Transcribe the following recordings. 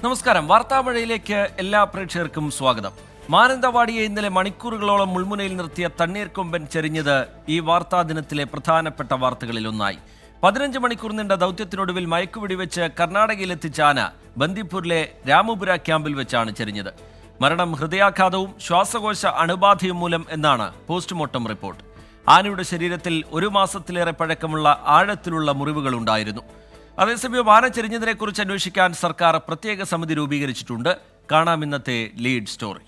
നമസ്കാരം. വാർത്താമഴയിലേക്ക് എല്ലാ പ്രേക്ഷകർക്കും സ്വാഗതം. മാനന്തവാടിയെ ഇന്നലെ മണിക്കൂറുകളോളം മുൾമുനയിൽ നിർത്തിയ തണ്ണീർക്കൊമ്പൻ ചെരിഞ്ഞത് ഈ വാർത്താ ദിനത്തിലെ പ്രധാനപ്പെട്ട വാർത്തകളിലൊന്നായി. 15 മണിക്കൂർ നീണ്ട ദൗത്യത്തിനൊടുവിൽ മയക്കുവെടിവെച്ച് കർണാടകയിലെത്തിച്ച ആന ബന്ദിപ്പൂരിലെ രാമപുര ക്യാമ്പിൽ വെച്ചാണ് ചെരിഞ്ഞത്. മരണം ഹൃദയാഘാതവും ശ്വാസകോശ അണുബാധയും മൂലം എന്നാണ് പോസ്റ്റ്മോർട്ടം റിപ്പോർട്ട്. ആനയുടെ ശരീരത്തിൽ 1 മാസത്തിലേറെ പഴക്കമുള്ള ആഴത്തിലുള്ള മുറിവുകളുണ്ടായിരുന്നു. അതേസമയം ആന ചെരിഞ്ഞതിനെക്കുറിച്ച് അന്വേഷിക്കാൻ സർക്കാർ പ്രത്യേക സമിതി രൂപീകരിച്ചിട്ടുണ്ട്. കാണാം ഇന്നത്തെ ലീഡ് സ്റ്റോറി.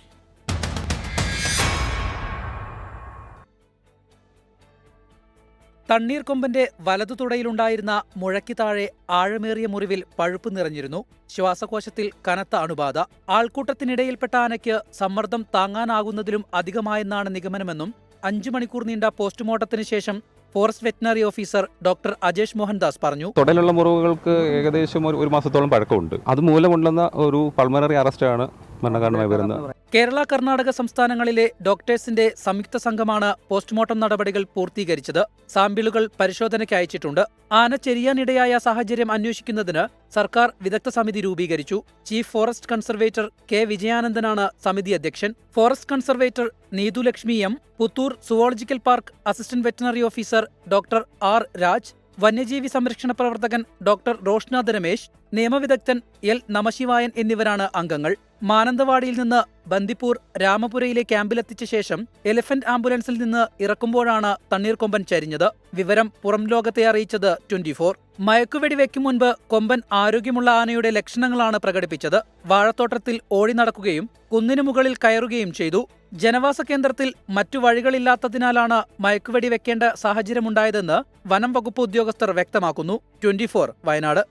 തണ്ണീർക്കൊമ്പന്റെ വലതു തുടയിലുണ്ടായിരുന്ന മുഴയ്ക്ക് താഴെ ആഴമേറിയ മുറിവിൽ പഴുപ്പ് നിറഞ്ഞിരുന്നു. ശ്വാസകോശത്തിൽ കനത്ത അണുബാധ. ആൾക്കൂട്ടത്തിനിടയിൽപ്പെട്ട ആനയ്ക്ക് സമ്മർദ്ദം താങ്ങാനാകുന്നതിലും അധികമായെന്നാണ് നിഗമനമെന്നും 5 മണിക്കൂർ നീണ്ട പോസ്റ്റ്മോർട്ടത്തിന് ശേഷം forest veterinary officer doctor Ajesh Mohandas പറഞ്ഞു. തുടയിലുള്ള മുറിവുകൾക്ക് ഏകദേശം 1 മാസത്തോളം പഴക്കമുണ്ട്. അതുമൂലമുണ്ടെന്ന ഒരു പൾമണറി അറസ്റ്റാണ് മരണകാരണമായി വരുന്നത്. കേരള കർണാടക സംസ്ഥാനങ്ങളിലെ ഡോക്ടേഴ്സിന്റെ സംയുക്ത സംഘമാണ് പോസ്റ്റ്മോർട്ടം നടപടികൾ പൂർത്തീകരിച്ചത്. സാമ്പിളുകൾ പരിശോധനയ്ക്ക് അയച്ചിട്ടുണ്ട്. ആന ചെരിയാനിടയായ സാഹചര്യം അന്വേഷിക്കുന്നതിന് സർക്കാർ വിദഗ്ധ സമിതി രൂപീകരിച്ചു. ചീഫ് ഫോറസ്റ്റ് കൺസർവേറ്റർ കെ വിജയാനന്ദനാണ് സമിതി അധ്യക്ഷൻ. Forest conservator Neethulakshmi M, Puthur zoological park assistant veterinary officer doctor R Raj, വന്യജീവി സംരക്ഷണ പ്രവർത്തകൻ ഡോക്ടർ റോഷ്നാഥ് രമേശ്, നിയമവിദഗ്ധൻ എൽ നമശിവായൻ എന്നിവരാണ് അംഗങ്ങൾ. മാനന്തവാടിയിൽ നിന്ന് ബന്ദിപ്പൂർ രാമപുരയിലെ ക്യാമ്പിലെത്തിച്ച ശേഷം എലിഫന്റ് ആംബുലൻസിൽ നിന്ന് ഇറക്കുമ്പോഴാണ് തണ്ണീർക്കൊമ്പൻ ചരിഞ്ഞത്. വിവരം പുറം ലോകത്തെ അറിയിച്ചത് 24. മയക്കുവെടി വെക്കും മുൻപ് കൊമ്പൻ ആരോഗ്യമുള്ള ആനയുടെ ലക്ഷണങ്ങളാണ് പ്രകടിപ്പിച്ചത്. വാഴത്തോട്ടത്തിൽ ഓടി നടക്കുകയും കുന്നിനു മുകളിൽ കയറുകയും ചെയ്തു. ജനവാസ കേന്ദ്രത്തിൽ മറ്റു വഴികളില്ലാത്തതിനാലാണ് മയക്കുവെടി വെക്കേണ്ട സാഹചര്യമുണ്ടായതെന്ന് വനം വകുപ്പ് ഉദ്യോഗസ്ഥർ വ്യക്തമാക്കുന്നു. 24 വയനാട്.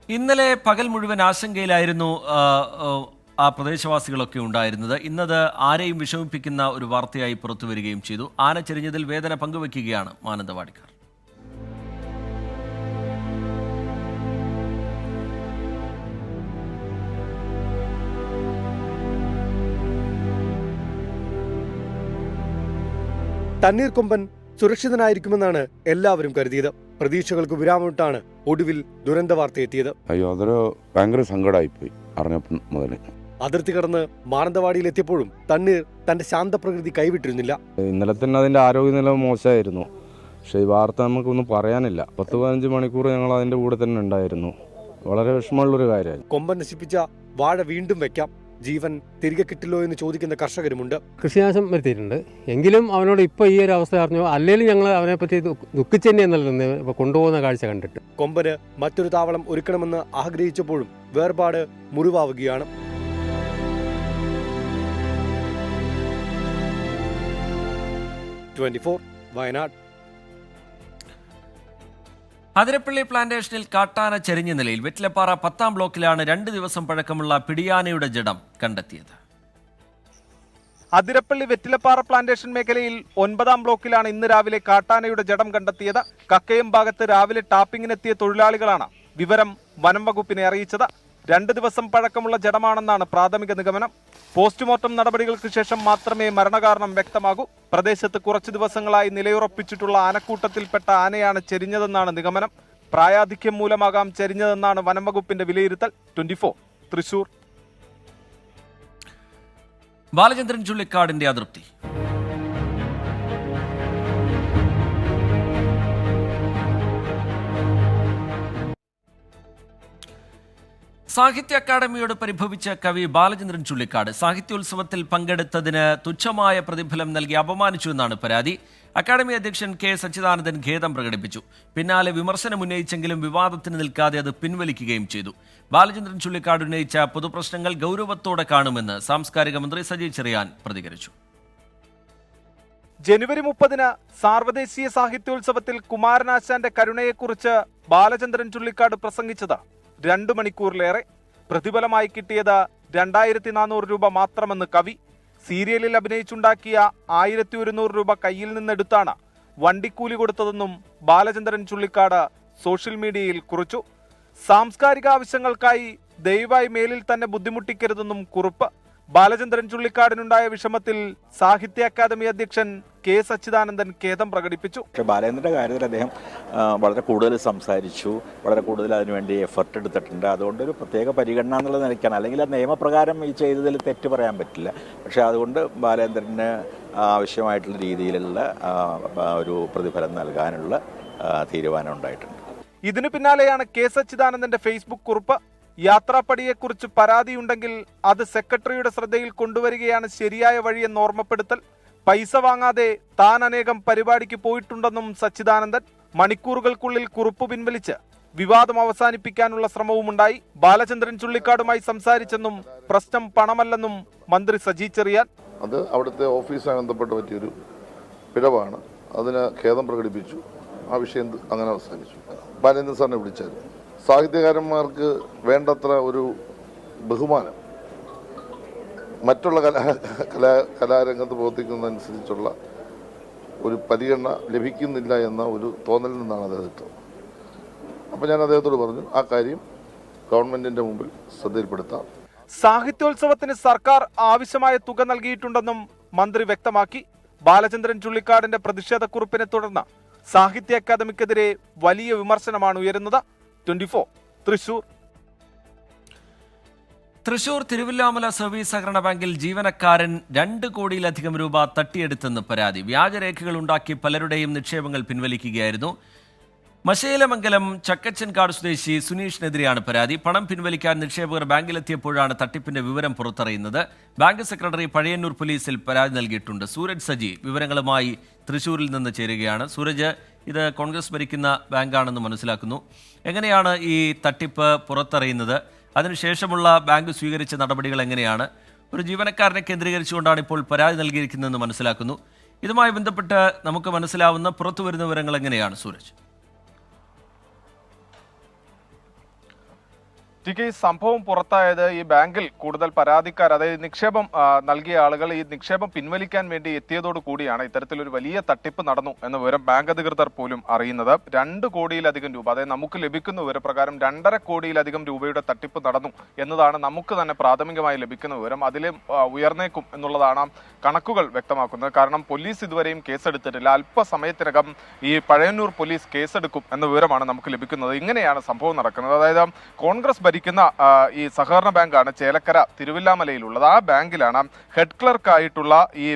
ഇന്നലെ പകൽ മുഴുവൻ ആശങ്കയിലായിരുന്നു ആ പ്രദേശവാസികളൊക്കെ ഉണ്ടായിരുന്നത്. ഇന്നത് ആരെയും വിഷമിപ്പിക്കുന്ന ഒരു വാർത്തയായി പുറത്തു വരികയും ചെയ്തു. ആന ചെരിഞ്ഞതിൽ വേദന പങ്കുവയ്ക്കുകയാണ് മാനന്തവാടിക്കാർ. തണ്ണീർക്കൊമ്പൻ സുരക്ഷിതനായിരിക്കുമെന്നാണ് എല്ലാവരും കരുതിയത്. പ്രതീക്ഷകൾക്ക് വിരാമമിട്ടാണ് ഒടുവിൽ ദുരന്ത വാർത്ത എത്തിയത്. അയ്യോ, അതൊരു ഭയങ്കര സങ്കടമായിപ്പോയി അറിഞ്ഞപ്പോൾ മുതൽ. അതിർത്തി കടന്ന് മാനന്തവാടിയിൽ എത്തിയപ്പോഴും തണ്ണീർ തന്റെ ശാന്തപ്രകൃതി കൈവിട്ടിരുന്നില്ല. ഇന്നലെ തന്നെ അതിന്റെ ആരോഗ്യനില മോശമായിരുന്നു. പക്ഷേ ഈ വാർത്ത നമുക്കൊന്നും പറയാനില്ല. 10-15 മണിക്കൂർ ഞങ്ങൾ അതിന്റെ കൂടെ തന്നെ ഉണ്ടായിരുന്നു. വളരെ വിഷമമുള്ളൊരു കാര്യമായി. കൊമ്പൻ നശിപ്പിച്ച വാഴ വീണ്ടും വെക്കാം, ജീവൻ തിരികെ കിട്ടില്ലോ എന്ന് ചോദിക്കുന്ന കർഷകരുമുണ്ട്. കൃഷിനാശം വരുത്തിയിട്ടുണ്ട്. എങ്കിലും അവനോട് ഇപ്പോൾ ഈ ഒരു അവസ്ഥ അറിഞ്ഞു, അല്ലെങ്കിൽ ഞങ്ങൾ അവനെപ്പറ്റി ദുഃഖിച്ചെന്നെ എന്നല്ല കൊണ്ടുപോകുന്ന കാഴ്ച കണ്ടിട്ട്. കൊമ്പന് മറ്റൊരു താവളം ഒരുക്കണമെന്ന് ആഗ്രഹിച്ചപ്പോഴും വേർപാട് മുറിവാവുകയാണ്. വയനാട്. അതിരപ്പള്ളി പ്ലാന്റേഷനിൽ കാട്ടാന ചെരിഞ്ഞ നിലയിൽ. വെറ്റിലപ്പാറ 10-ാം ബ്ലോക്കിലാണ് 2 ദിവസം പഴക്കമുള്ള പിടിയാനയുടെ ജഡം കണ്ടെത്തിയത്. അതിരപ്പള്ളി വെറ്റിലപ്പാറ പ്ലാന്റേഷൻ മേഖലയിൽ 9-ാം ബ്ലോക്കിലാണ് ഇന്ന് രാവിലെ കാട്ടാനയുടെ ജഡം കണ്ടെത്തിയത്. കക്കയം ഭാഗത്ത് രാവിലെ ടാപ്പിങ്ങിനെത്തിയ തൊഴിലാളികളാണ് വിവരം വനം വകുപ്പിനെ അറിയിച്ചത്. 2 ദിവസം പഴക്കമുള്ള ജഡമാണെന്നാണ് പ്രാഥമിക നിഗമനം. പോസ്റ്റ്മോർട്ടം നടപടികൾക്ക് ശേഷം മാത്രമേ മരണകാരണം വ്യക്തമാകൂ. പ്രദേശത്ത് കുറച്ചു ദിവസങ്ങളായി നിലയുറപ്പിച്ചിട്ടുള്ള ആനക്കൂട്ടത്തിൽപ്പെട്ട ആനയാണ് ചെരിഞ്ഞതെന്നാണ് നിഗമനം. പ്രായാധിക്യം മൂലമാകാം ചെരിഞ്ഞതെന്നാണ് വനം വകുപ്പിന്റെ വിലയിരുത്തൽ. 24 തൃശൂർ. ബാലചന്ദ്രൻ ചുള്ളിക്കാടിന്റെ അതൃപ്തി. സാഹിത്യ അക്കാദമിയോട് പരിഭവിച്ച കവി ബാലചന്ദ്രൻ ചുള്ളിക്കാട് സാഹിത്യോത്സവത്തിൽ പങ്കെടുത്തതിന് തുച്ഛമായ പ്രതിഫലം നൽകി അപമാനിച്ചു എന്നാണ് പരാതി. അക്കാദമി അധ്യക്ഷൻ കെ സച്ചിദാനന്ദൻ ഖേദം പ്രകടിപ്പിച്ചു. പിന്നാലെ വിമർശനം ഉന്നയിച്ചെങ്കിലും വിവാദത്തിന് നിൽക്കാതെ അത് പിൻവലിക്കുകയും ചെയ്തു. ബാലചന്ദ്രൻ ചുള്ളിക്കാട് ഉന്നയിച്ച പൊതുപ്രശ്നങ്ങൾ ഗൗരവത്തോടെ കാണുമെന്ന് സാംസ്കാരിക മന്ത്രി സജി ചെറിയാൻ പ്രതികരിച്ചു. ജനുവരി 30-ന് സാർവദേശീയ സാഹിത്യോത്സവത്തിൽ കുമാരനാശാന്റെ കരുണയെക്കുറിച്ച് ബാലചന്ദ്രൻ ചുള്ളിക്കാട് പ്രസംഗിച്ചത് 2 മണിക്കൂറിലേറെ. പ്രതിഫലമായി കിട്ടിയത് 2400 രൂപ മാത്രമെന്ന് കവി. സീരിയലിൽ അഭിനയിച്ചുണ്ടാക്കിയ 1100 രൂപ കയ്യിൽ നിന്നെടുത്താണ് വണ്ടിക്കൂലി കൊടുത്തതെന്നും ബാലചന്ദ്രൻ ചുള്ളിക്കാട് സോഷ്യൽ മീഡിയയിൽ കുറിച്ചു. സാംസ്കാരിക ആവശ്യങ്ങൾക്കായി ദയവായി മേലിൽ തന്നെ ബുദ്ധിമുട്ടിക്കരുതെന്നും കുറിപ്പ്. ബാലചന്ദ്രൻ ചുള്ളിക്കാടിനുണ്ടായ വിഷമത്തിൽ സാഹിത്യ അക്കാദമി അധ്യക്ഷൻ കെ സച്ചിദാനന്ദൻ ഖേദം പ്രകടിപ്പിച്ചു. പക്ഷേ ബാലേന്ദ്രൻ്റെ കാര്യത്തിൽ അദ്ദേഹം വളരെ കൂടുതൽ സംസാരിച്ചു, വളരെ കൂടുതൽ അതിനുവേണ്ടി എഫർട്ട് എടുത്തിട്ടുണ്ട്. അതുകൊണ്ട് ഒരു പ്രത്യേക പരിഗണന എന്നുള്ള നിലയ്ക്കാണ്, അല്ലെങ്കിൽ ആ നിയമപ്രകാരം ഈ ചെയ്തതിൽ തെറ്റ് പറയാൻ പറ്റില്ല. പക്ഷേ അതുകൊണ്ട് ബാലേന്ദ്രന് ആവശ്യമായിട്ടുള്ള രീതിയിലുള്ള ഒരു പ്രതിഫലം നൽകാനുള്ള തീരുമാനം ഉണ്ടായിട്ടുണ്ട്. ഇതിനു പിന്നാലെയാണ് കെ സച്ചിദാനന്ദന്റെ ഫേസ്ബുക്ക് കുറിപ്പ്. യാത്രാപ്പടിയെക്കുറിച്ച് പരാതിയുണ്ടെങ്കിൽ അത് സെക്രട്ടറിയുടെ ശ്രദ്ധയിൽ കൊണ്ടുവരികയാണ് ശരിയായ വഴിയെന്ന് ഓർമ്മപ്പെടുത്തൽ. പൈസ വാങ്ങാതെ താൻ അനേകം പരിപാടിക്ക് പോയിട്ടുണ്ടെന്നും സച്ചിദാനന്ദൻ. മണിക്കൂറുകൾക്കുള്ളിൽ കുറിപ്പ് പിൻവലിച്ച് വിവാദം അവസാനിപ്പിക്കാനുള്ള ശ്രമവുമുണ്ടായി. ബാലചന്ദ്രൻ ചുള്ളിക്കാടുമായി സംസാരിച്ചെന്നും പ്രശ്നം പണമല്ലെന്നും മന്ത്രി സജി ചെറിയാൻ. അത് അവിടുത്തെ ഓഫീസുമായി ബന്ധപ്പെട്ട് പറ്റിയൊരു പിഴവാണ്, അതിന് ഖേദം പ്രകടിപ്പിച്ചു. ആ വിഷയം അങ്ങനെ അവസാനിച്ചു. ബാലേന്ദ്രൻ സാറിനെ വിളിച്ചായിരുന്നു. സാഹിത്യകാരന്മാർക്ക് വേണ്ടത്ര ഒരു ബഹുമാനം മറ്റുള്ള കലാരംഗത്ത് പ്രവർത്തിക്കുന്നതനുസരിച്ചുള്ള ഒരു പരിഗണന ലഭിക്കുന്നില്ല എന്ന ഒരു തോന്നലിൽ നിന്നാണ് അദ്ദേഹം. അപ്പോൾ ഞാൻ അദ്ദേഹത്തോട് പറഞ്ഞു, ആ കാര്യം ഗവൺമെന്റിന്റെ മുമ്പിൽ ശ്രദ്ധയിൽപ്പെടുത്താം. സാഹിത്യോത്സവത്തിന് സർക്കാർ ആവശ്യമായ തുക നൽകിയിട്ടുണ്ടെന്നും മന്ത്രി വ്യക്തമാക്കി. ബാലചന്ദ്രൻ ചുള്ളിക്കാടിന്റെ പ്രതിഷേധക്കുറിപ്പിനെ തുടർന്ന് സാഹിത്യ അക്കാദമിക്കെതിരെ വലിയ വിമർശനമാണ് ഉയരുന്നത്. 24 തൃശൂർ. തൃശൂർ തിരുവില്ലാമല സർവീസ് സഹകരണ ബാങ്കിൽ ജീവനക്കാരൻ 2 കോടിയിലധികം രൂപ തട്ടിയെടുത്തെന്ന് പരാതി. വ്യാജരേഖകൾ ഉണ്ടാക്കി പലരുടെയും നിക്ഷേപങ്ങൾ പിൻവലിക്കുകയായിരുന്നു. മശേലമംഗലം ചക്കച്ചൻകാട് സ്വദേശി സുനീഷിനെതിരെയാണ് പരാതി. പണം പിൻവലിക്കാൻ നിക്ഷേപകർ ബാങ്കിലെത്തിയപ്പോഴാണ് തട്ടിപ്പിന്റെ വിവരം പുറത്തറിയുന്നത്. ബാങ്ക് സെക്രട്ടറി പഴയന്നൂർ പോലീസിൽ പരാതി നൽകിയിട്ടുണ്ട്. സൂരജ് സജി വിവരങ്ങളുമായി തൃശൂരിൽ നിന്ന് ചേരുകയാണ്. സൂരജ്, ഇത് കോൺഗ്രസ് ഭരിക്കുന്ന ബാങ്കാണെന്ന് മനസ്സിലാക്കുന്നു. എങ്ങനെയാണ് ഈ തട്ടിപ്പ് പുറത്തറിയുന്നത്? അതിനുശേഷമുള്ള ബാങ്ക് സ്വീകരിച്ച നടപടികൾ എങ്ങനെയാണ്? ഒരു ജീവനക്കാരനെ കേന്ദ്രീകരിച്ചുകൊണ്ടാണ് ഇപ്പോൾ പരാതി നൽകിയിരിക്കുന്നതെന്ന് മനസ്സിലാക്കുന്നു. ഇതുമായി ബന്ധപ്പെട്ട് നമുക്ക് മനസ്സിലാവുന്ന പുറത്തുവരുന്ന വിവരങ്ങൾ എങ്ങനെയാണ് സൂരജ്? ഈ സംഭവം പുറത്തായത് ഈ ബാങ്കിൽ കൂടുതൽ പരാതിക്കാർ, അതായത് നിക്ഷേപം നൽകിയ ആളുകൾ ഈ നിക്ഷേപം പിൻവലിക്കാൻ വേണ്ടി എത്തിയതോടു കൂടിയാണ് ഇത്തരത്തിലൊരു വലിയ തട്ടിപ്പ് നടന്നു എന്ന വിവരം ബാങ്ക് അധികൃതർ പോലും അറിയുന്നത്. 2 കോടിയിലധികം രൂപ, അതായത് നമുക്ക് ലഭിക്കുന്ന വിവരപ്രകാരം 2.5 കോടിയിലധികം രൂപയുടെ തട്ടിപ്പ് നടന്നു എന്നതാണ് നമുക്ക് തന്നെ പ്രാഥമികമായി ലഭിക്കുന്ന വിവരം. അതിലും ഉയർന്നേക്കും എന്നുള്ളതാണ് കണക്കുകൾ വ്യക്തമാക്കുന്നത്. കാരണം പോലീസ് ഇതുവരെയും കേസെടുത്തിട്ടില്ല. അല്പസമയത്തിനകം ഈ പഴയന്നൂർ പോലീസ് കേസെടുക്കും എന്ന വിവരമാണ് നമുക്ക് ലഭിക്കുന്നത്. ഇങ്ങനെയാണ് സംഭവം നടക്കുന്നത്. അതായത് കോൺഗ്രസ് ഭരിക്കുന്ന ഈ സഹകരണ ബാങ്കാണ് ചേലക്കര തിരുവില്ലാമലയിലുള്ളത്. ആ ബാങ്കിലാണ് ഹെഡ് ക്ലർക്കായിട്ടുള്ള ഈ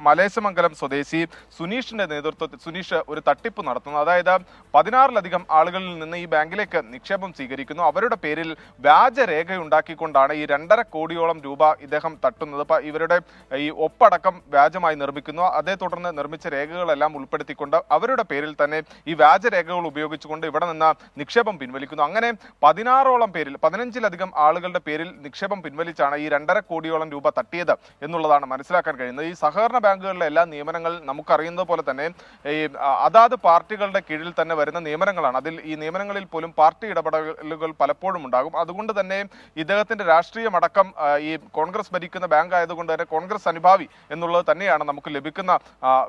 മലേശമംഗലം സ്വദേശി സുനീഷിന്റെ നേതൃത്വത്തിൽ സുനീഷ് ഒരു തട്ടിപ്പ് നടത്തുന്നു. അതായത് 16ലധികം ആളുകളിൽ നിന്ന് ഈ ബാങ്കിലേക്ക് നിക്ഷേപം സ്വീകരിക്കുന്നു. അവരുടെ പേരിൽ വ്യാജരേഖയുണ്ടാക്കിക്കൊണ്ടാണ് ഈ 2.5 കോടിയോളം രൂപ ഇദ്ദേഹം തട്ടുന്നത്. ഇവരുടെ ഈ ഒപ്പടക്കം വ്യാജമായി നിർമ്മിക്കുന്നു. അതേ തുടർന്ന് നിർമ്മിച്ച രേഖകളെല്ലാം ഉൾപ്പെടുത്തിക്കൊണ്ട് അവരുടെ പേരിൽ തന്നെ ഈ വ്യാജരേഖകൾ ഉപയോഗിച്ചുകൊണ്ട് ഇവിടെ നിന്ന് നിക്ഷേപം പിൻവലിക്കുന്നു. അങ്ങനെ 16ഓളം പേരിൽ 15ലധികം ആളുകളുടെ പേരിൽ നിക്ഷേപം പിൻവലിച്ചാണ് ഈ 2.5 കോടിയോളം രൂപ തട്ടിയത് എന്നുള്ളതാണ് മനസ്സിലാക്കാൻ കഴിയുന്നത്. ഈ സഹകരണ ബാങ്കുകളിലെ എല്ലാ നിയമനങ്ങൾ നമുക്കറിയുന്നത് പോലെ തന്നെ ഈ അതാത് പാർട്ടികളുടെ കീഴിൽ തന്നെ വരുന്ന നിയമനങ്ങളാണ്. അതിൽ ഈ നിയമനങ്ങളിൽ പോലും പാർട്ടി ഇടപെടലുകൾ പലപ്പോഴും ഉണ്ടാകും. അതുകൊണ്ട് തന്നെ ഇദ്ദേഹത്തിന്റെ രാഷ്ട്രീയമടക്കം ഈ കോൺഗ്രസ് ഭരിക്കുന്ന ബാങ്ക് ആയതുകൊണ്ട് തന്നെ കോൺഗ്രസ് അനുഭാവി എന്നുള്ളത് തന്നെയാണ് നമുക്ക് ലഭിക്കുന്ന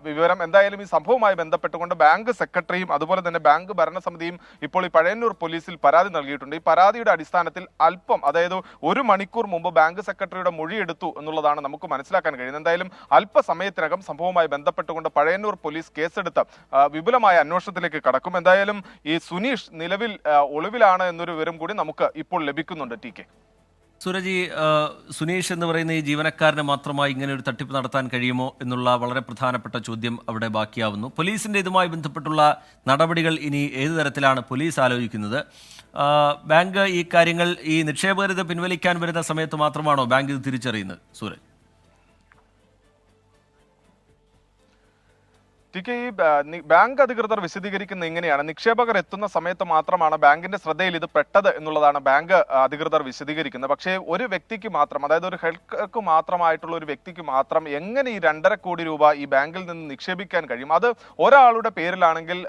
വിവരം. എന്തായാലും ഈ സംഭവവുമായി ബന്ധപ്പെട്ടുകൊണ്ട് ബാങ്ക് സെക്രട്ടറിയും അതുപോലെ തന്നെ ബാങ്ക് ഭരണസമിതിയും ഇപ്പോൾ ഈ പഴയന്നൂർ പോലീസിൽ പരാതി നൽകിയിട്ടുണ്ട്. ഈ പരാതിയുടെ അടിസ്ഥാനത്തിൽ അതായത് 1 മണിക്കൂർ മുമ്പ് ബാങ്ക് സെക്രട്ടറിയുടെ മൊഴിയെടുത്തു എന്നുള്ളതാണ് നമുക്ക് മനസ്സിലാക്കാൻ കഴിയുന്നത്. എന്തായാലും അല്പസമയത്തിനകം സംഭവവുമായി ബന്ധപ്പെട്ടുകൊണ്ട് പഴയന്നൂർ പോലീസ് കേസെടുത്ത് വിപുലമായ അന്വേഷണത്തിലേക്ക് കടക്കും. എന്തായാലും ഈ സുനീഷ് നിലവിൽ ഒളിവിലാണ് എന്നൊരു വിവരം കൂടി നമുക്ക് ഇപ്പോൾ ലഭിക്കുന്നുണ്ട്. TK സൂരജ്, സുനീഷ് എന്ന് പറയുന്ന ഈ ജീവനക്കാരന് മാത്രമായി ഇങ്ങനെ ഒരു തട്ടിപ്പ് നടത്താൻ കഴിയുമോ എന്നുള്ള വളരെ പ്രധാനപ്പെട്ട ചോദ്യം അവിടെ ബാക്കിയാവുന്നു. പോലീസിന്റെ ഇതുമായി ബന്ധപ്പെട്ടുള്ള നടപടികൾ ഇനി ഏതു തരത്തിലാണ് പോലീസ് ആലോചിക്കുന്നത്? ബാങ്ക് ഈ കാര്യങ്ങൾ ഈ നിക്ഷേപകരുത് പിൻവലിക്കാൻ വരുന്ന സമയത്ത് മാത്രമാണോ ബാങ്ക് ഇത് തിരിച്ചറിയുന്നത്? സൂരജ്, TK, ഈ ബാങ്ക് അധികൃതർ വിശദീകരിക്കുന്ന ഇങ്ങനെയാണ്. നിക്ഷേപകർ എത്തുന്ന സമയത്ത് മാത്രമാണ് ബാങ്കിന്റെ ശ്രദ്ധയിൽ ഇത് പെട്ടത് എന്നുള്ളതാണ് ബാങ്ക് അധികൃതർ വിശദീകരിക്കുന്നത്. പക്ഷേ ഒരു വ്യക്തിക്ക് മാത്രം, അതായത് ഒരു ഹെഡ് ക്ലർക്ക് മാത്രമായിട്ടുള്ള ഒരു വ്യക്തിക്ക് മാത്രം എങ്ങനെ ഈ 2.5 കോടി രൂപ ഈ ബാങ്കിൽ നിന്ന് നിക്ഷേപിക്കാൻ കഴിയും? അത് ഒരാളുടെ പേരിലാണെങ്കിൽ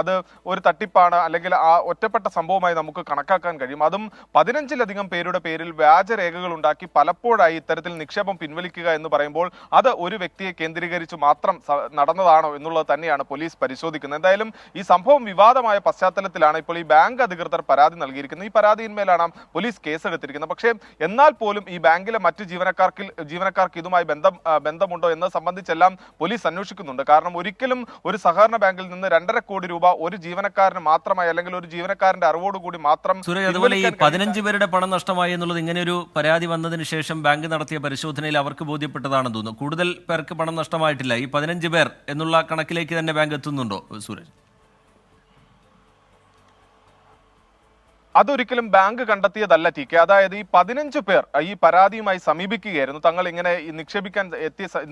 അത് ഒരു തട്ടിപ്പാണ്, അല്ലെങ്കിൽ ആ ഒറ്റപ്പെട്ട സംഭവമായി നമുക്ക് കണക്കാക്കാൻ കഴിയും. അതും 15ലധികം പേരുടെ പേരിൽ വ്യാജരേഖകൾ ഉണ്ടാക്കി പലപ്പോഴായി ഇത്തരത്തിൽ നിക്ഷേപം പിൻവലിക്കുക എന്ന് പറയുമ്പോൾ അത് ഒരു വ്യക്തിയെ കേന്ദ്രീകരിച്ച് മാത്രം നടന്നതാണോ എന്നുള്ളത് തന്നെയാണ് പോലീസ് പരിശോധിക്കുന്നത്. എന്തായാലും ഈ സംഭവം വിവാദമായ പശ്ചാത്തലത്തിലാണ് ഇപ്പോൾ ഈ ബാങ്ക് അധികൃതർ പരാതി നൽകിയിരിക്കുന്നത്. ഈ പരാതിയിന്മേലാണ് പോലീസ് കേസെടുത്തിരിക്കുന്നത്. പക്ഷേ എന്നാൽ പോലും ഈ ബാങ്കിലെ മറ്റ് ജീവനക്കാർക്ക് ഇതുമായി ബന്ധമുണ്ടോ എന്നത് സംബന്ധിച്ചെല്ലാം പോലീസ് അന്വേഷിക്കുന്നുണ്ട്. കാരണം ഒരിക്കലും ഒരു സഹകരണ ബാങ്കിൽ നിന്ന് 2.5 കോടി രൂപ ഒരു ജീവനക്കാരന് മാത്രമായി അല്ലെങ്കിൽ ഒരു ജീവനക്കാരന്റെ അറിവോടുകൂടി മാത്രം. അതുപോലെ ഈ 15 പേരുടെ പണം നഷ്ടമായി എന്നുള്ളത് ഇങ്ങനെ ഒരു പരാതി വന്നതിന് ശേഷം ബാങ്ക് നടത്തിയ പരിശോധനയിൽ അവർക്ക് ബോധ്യപ്പെട്ടതാണെന്ന് തോന്നുന്നു. കൂടുതൽ പേർക്ക് പണം നഷ്ടമായിട്ടില്ല. ഈ 15 പേർ എന്നുള്ള കണക്കിലേക്ക് തന്നെ ബാങ്ക് എത്തുന്നുണ്ടോ സൂരജ്? അതൊരിക്കലും ബാങ്ക് കണ്ടെത്തിയതല്ല ടി.കെ. അതായത് ഈ 15 പേർ ഈ പരാതിയുമായി സമീപിക്കുകയായിരുന്നു. തങ്ങൾ ഇങ്ങനെ ഈ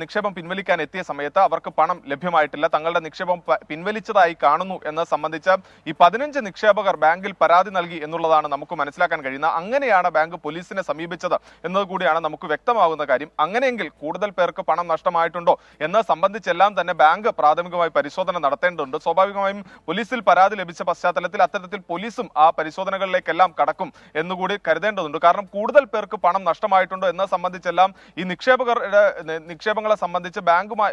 നിക്ഷേപം പിൻവലിക്കാൻ എത്തിയ സമയത്ത് അവർക്ക് പണം ലഭ്യമായിട്ടില്ല, തങ്ങളുടെ നിക്ഷേപം പിൻവലിച്ചതായി കാണുന്നു എന്നത് സംബന്ധിച്ച് ഈ 15 നിക്ഷേപകർ ബാങ്കിൽ പരാതി നൽകി എന്നുള്ളതാണ് നമുക്ക് മനസ്സിലാക്കാൻ കഴിയുന്നത്. അങ്ങനെയാണ് ബാങ്ക് പോലീസിനെ സമീപിച്ചത് എന്നതുകൂടിയാണ് നമുക്ക് വ്യക്തമാകുന്ന കാര്യം. അങ്ങനെയെങ്കിൽ കൂടുതൽ പേർക്ക് പണം നഷ്ടമായിട്ടുണ്ടോ എന്നത് സംബന്ധിച്ചെല്ലാം തന്നെ ബാങ്ക് പ്രാഥമികമായി പരിശോധന നടത്തേണ്ടതുണ്ട്. സ്വാഭാവികമായും പോലീസിൽ പരാതി ലഭിച്ച പശ്ചാത്തലത്തിൽ അത്തരത്തിൽ പോലീസും ആ പരിശോധനകളിൽ െല്ലാം കടക്കും എന്നുകൂടി കരുതേണ്ടതുണ്ട്. കാരണം കൂടുതൽ പേർക്ക് പണം നഷ്ടമായിട്ടുണ്ടോ എന്നത് സംബന്ധിച്ചെല്ലാം ഈ നിക്ഷേപങ്ങളെ സംബന്ധിച്ച്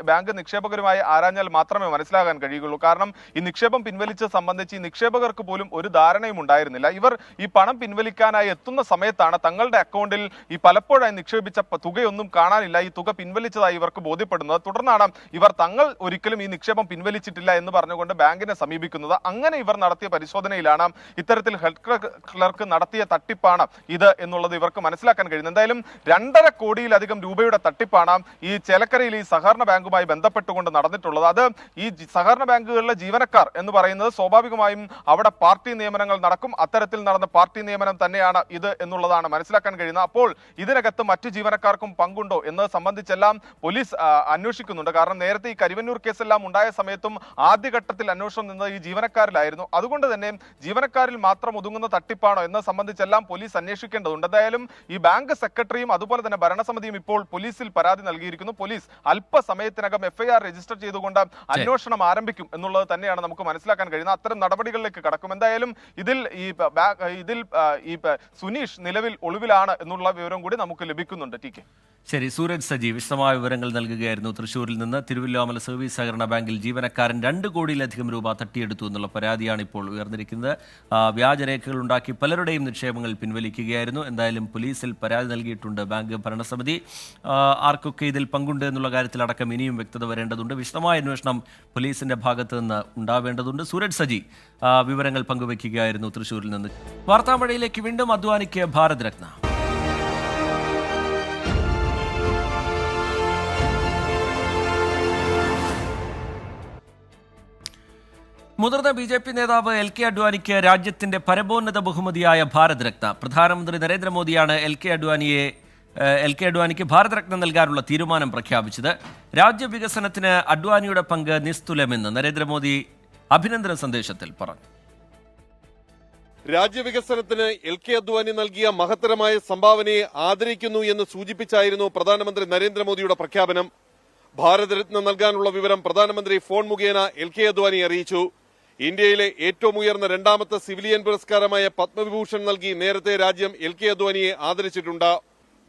ബാങ്ക് നിക്ഷേപകരുമായി ആരാഞ്ഞാൽ മാത്രമേ മനസ്സിലാകാൻ കഴിയുകയുള്ളൂ. കാരണം ഈ നിക്ഷേപം പിൻവലിച്ചത് സംബന്ധിച്ച് ഈ നിക്ഷേപകർക്ക് പോലും ഒരു ധാരണയും ഉണ്ടായിരുന്നില്ല. ഇവർ ഈ പണം പിൻവലിക്കാനായി എത്തുന്ന സമയത്താണ് തങ്ങളുടെ അക്കൗണ്ടിൽ ഈ പലപ്പോഴായി നിക്ഷേപിച്ച തുകയൊന്നും കാണാനില്ല, ഈ തുക പിൻവലിച്ചതായി ഇവർക്ക് ബോധ്യപ്പെടുന്നത്. തുടർന്നാണ് ഇവർ തങ്ങൾ ഒരിക്കലും ഈ നിക്ഷേപം പിൻവലിച്ചിട്ടില്ല എന്ന് പറഞ്ഞുകൊണ്ട് ബാങ്കിനെ സമീപിക്കുന്നത്. അങ്ങനെ ഇവർ നടത്തിയ പരിശോധനയിലാണ് ഇത്തരത്തിൽ ഹെൽത്ത് ക്ലർക്ക് നടത്തിയ തട്ടിപ്പാണ് ഇത് എന്നുള്ളത് ഇവർക്ക് മനസ്സിലാക്കാൻ കഴിയുന്നത്. എന്തായാലും 2.5 കോടിയിലധികം രൂപയുടെ തട്ടിപ്പാണ് ഈ ചേലക്കരയിൽ ഈ സഹകരണ ബാങ്കുമായി ബന്ധപ്പെട്ടുകൊണ്ട് നടന്നിട്ടുള്ളത്. അത് ഈ സഹകരണ ബാങ്കുകളിലെ ജീവനക്കാർ എന്ന് പറയുന്നത് സ്വാഭാവികമായും അവിടെ പാർട്ടി നിയമനങ്ങൾ നടക്കും. അത്തരത്തിൽ നടന്ന പാർട്ടി നിയമനം തന്നെയാണ് ഇത് എന്നുള്ളതാണ് മനസ്സിലാക്കാൻ കഴിയുന്നത്. അപ്പോൾ ഇതിനകത്ത് മറ്റു ജീവനക്കാർക്കും പങ്കുണ്ടോ എന്നത് സംബന്ധിച്ചെല്ലാം പോലീസ് അന്വേഷിക്കുന്നുണ്ട്. കാരണം നേരത്തെ ഈ കരിവന്നൂർ കേസെല്ലാം ഉണ്ടായ സമയത്തും ആദ്യഘട്ടത്തിൽ അന്വേഷണം നിന്നത് ഈ ജീവനക്കാരിലായിരുന്നു. അതുകൊണ്ട് തന്നെ ജീവനക്കാരിൽ മാത്രം ഒതുങ്ങുന്ന തട്ടിപ്പാണോ എന്നത് സംബന്ധിച്ചെല്ലാം പോലീസ് അന്വേഷിക്കേണ്ടതുണ്ട്. എന്തായാലും ഈ ബാങ്ക് സെക്രട്ടറിയും അതുപോലെ തന്നെ ഭരണസമിതിയും ഇപ്പോൾ പോലീസിൽ പരാതി നൽകിയിരിക്കുന്നു. പോലീസ് അല്പസമയത്തിനകം FIR രജിസ്റ്റർ ചെയ്തുകൊണ്ട് അന്വേഷണം ആരംഭിക്കും എന്നുള്ളത് തന്നെയാണ് നമുക്ക് മനസ്സിലാക്കാൻ കഴിയുന്നത്. അത്തരം നടപടികളിലേക്ക് കടക്കും. എന്തായാലും ഇതിൽ സുനീഷ് നിലവിൽ ഒളിവിലാണ് എന്നുള്ള വിവരം കൂടി നമുക്ക് ലഭിക്കുന്നുണ്ട്. ടി.കെ. ശരി, സൂരജ് സജി വിശദമായ വിവരങ്ങൾ നൽകുകയായിരുന്നു തൃശ്ശൂരിൽ നിന്ന്. തിരുവല്ലോമല സർവീസ് സഹകരണ ബാങ്കിൽ ജീവനക്കാരൻ 2 കോടിയിലധികം രൂപ തട്ടിയെടുത്തു എന്നുള്ള പരാതിയാണ് ഇപ്പോൾ ഉയർന്നിരിക്കുന്നത്. വ്യാജരേഖകൾ ഉണ്ടാക്കി പലരുടെയും നിക്ഷേപങ്ങൾ പിൻവലിക്കുകയായിരുന്നു. എന്തായാലും പോലീസിൽ പരാതി നൽകിയിട്ടുണ്ട് ബാങ്ക് ഭരണസമിതി. ആർക്കൊക്കെ ഇതിൽ പങ്കുണ്ട് എന്നുള്ള കാര്യത്തിലടക്കം ഇനിയും വ്യക്തത വരേണ്ടതുണ്ട്. വിശദമായ അന്വേഷണം പോലീസിന്റെ ഭാഗത്ത് നിന്ന് ഉണ്ടാവേണ്ടതുണ്ട്. സൂരജ് സജി വിവരങ്ങൾ പങ്കുവയ്ക്കുകയായിരുന്നു തൃശ്ശൂരിൽ നിന്ന്. വാർത്താമഴയിലേക്ക് വീണ്ടും. അദ്വാനിക്ക് ഭാരത് രത്ന. മുതിർന്ന BJP നേതാവ് LK അഡ്വാനിക്ക് രാജ്യത്തിന്റെ പരമോന്നത ബഹുമതിയായ ഭാരത് രത്ന. പ്രധാനമന്ത്രി നരേന്ദ്രമോദിയാണ് LK അഡ്വാനിക്ക് ഭാരത് രത്ന നൽകാനുള്ള തീരുമാനം പ്രഖ്യാപിച്ചത്. രാജ്യവികസനത്തിന് അഡ്വാനിയുടെ പങ്ക് നിസ്തുലമെന്ന് നരേന്ദ്രമോദി അഭിനന്ദന സന്ദേശത്തിൽ പറഞ്ഞു. രാജ്യവികസനത്തിന് LK അദ്വാനി നൽകിയ മഹത്തരമായ സംഭാവനയെ ആദരിക്കുന്നു എന്ന് സൂചിപ്പിച്ചായിരുന്നു പ്രധാനമന്ത്രി നരേന്ദ്രമോദിയുടെ പ്രഖ്യാപനം. ഭാരത് രത്ന നൽകാനുള്ള വിവരം പ്രധാനമന്ത്രി ഫോൺ മുഖേന LK അദ്വാനി അറിയിച്ചു. ഇന്ത്യയിലെ ഏറ്റവും ഉയർന്ന 2ാമത്തെ സിവിലിയൻ പുരസ്കാരമായ പത്മവിഭൂഷൺ നൽകി നേരത്തെ രാജ്യം LK അദ്വാനിയെ ആദരിച്ചിട്ടുണ്ട്.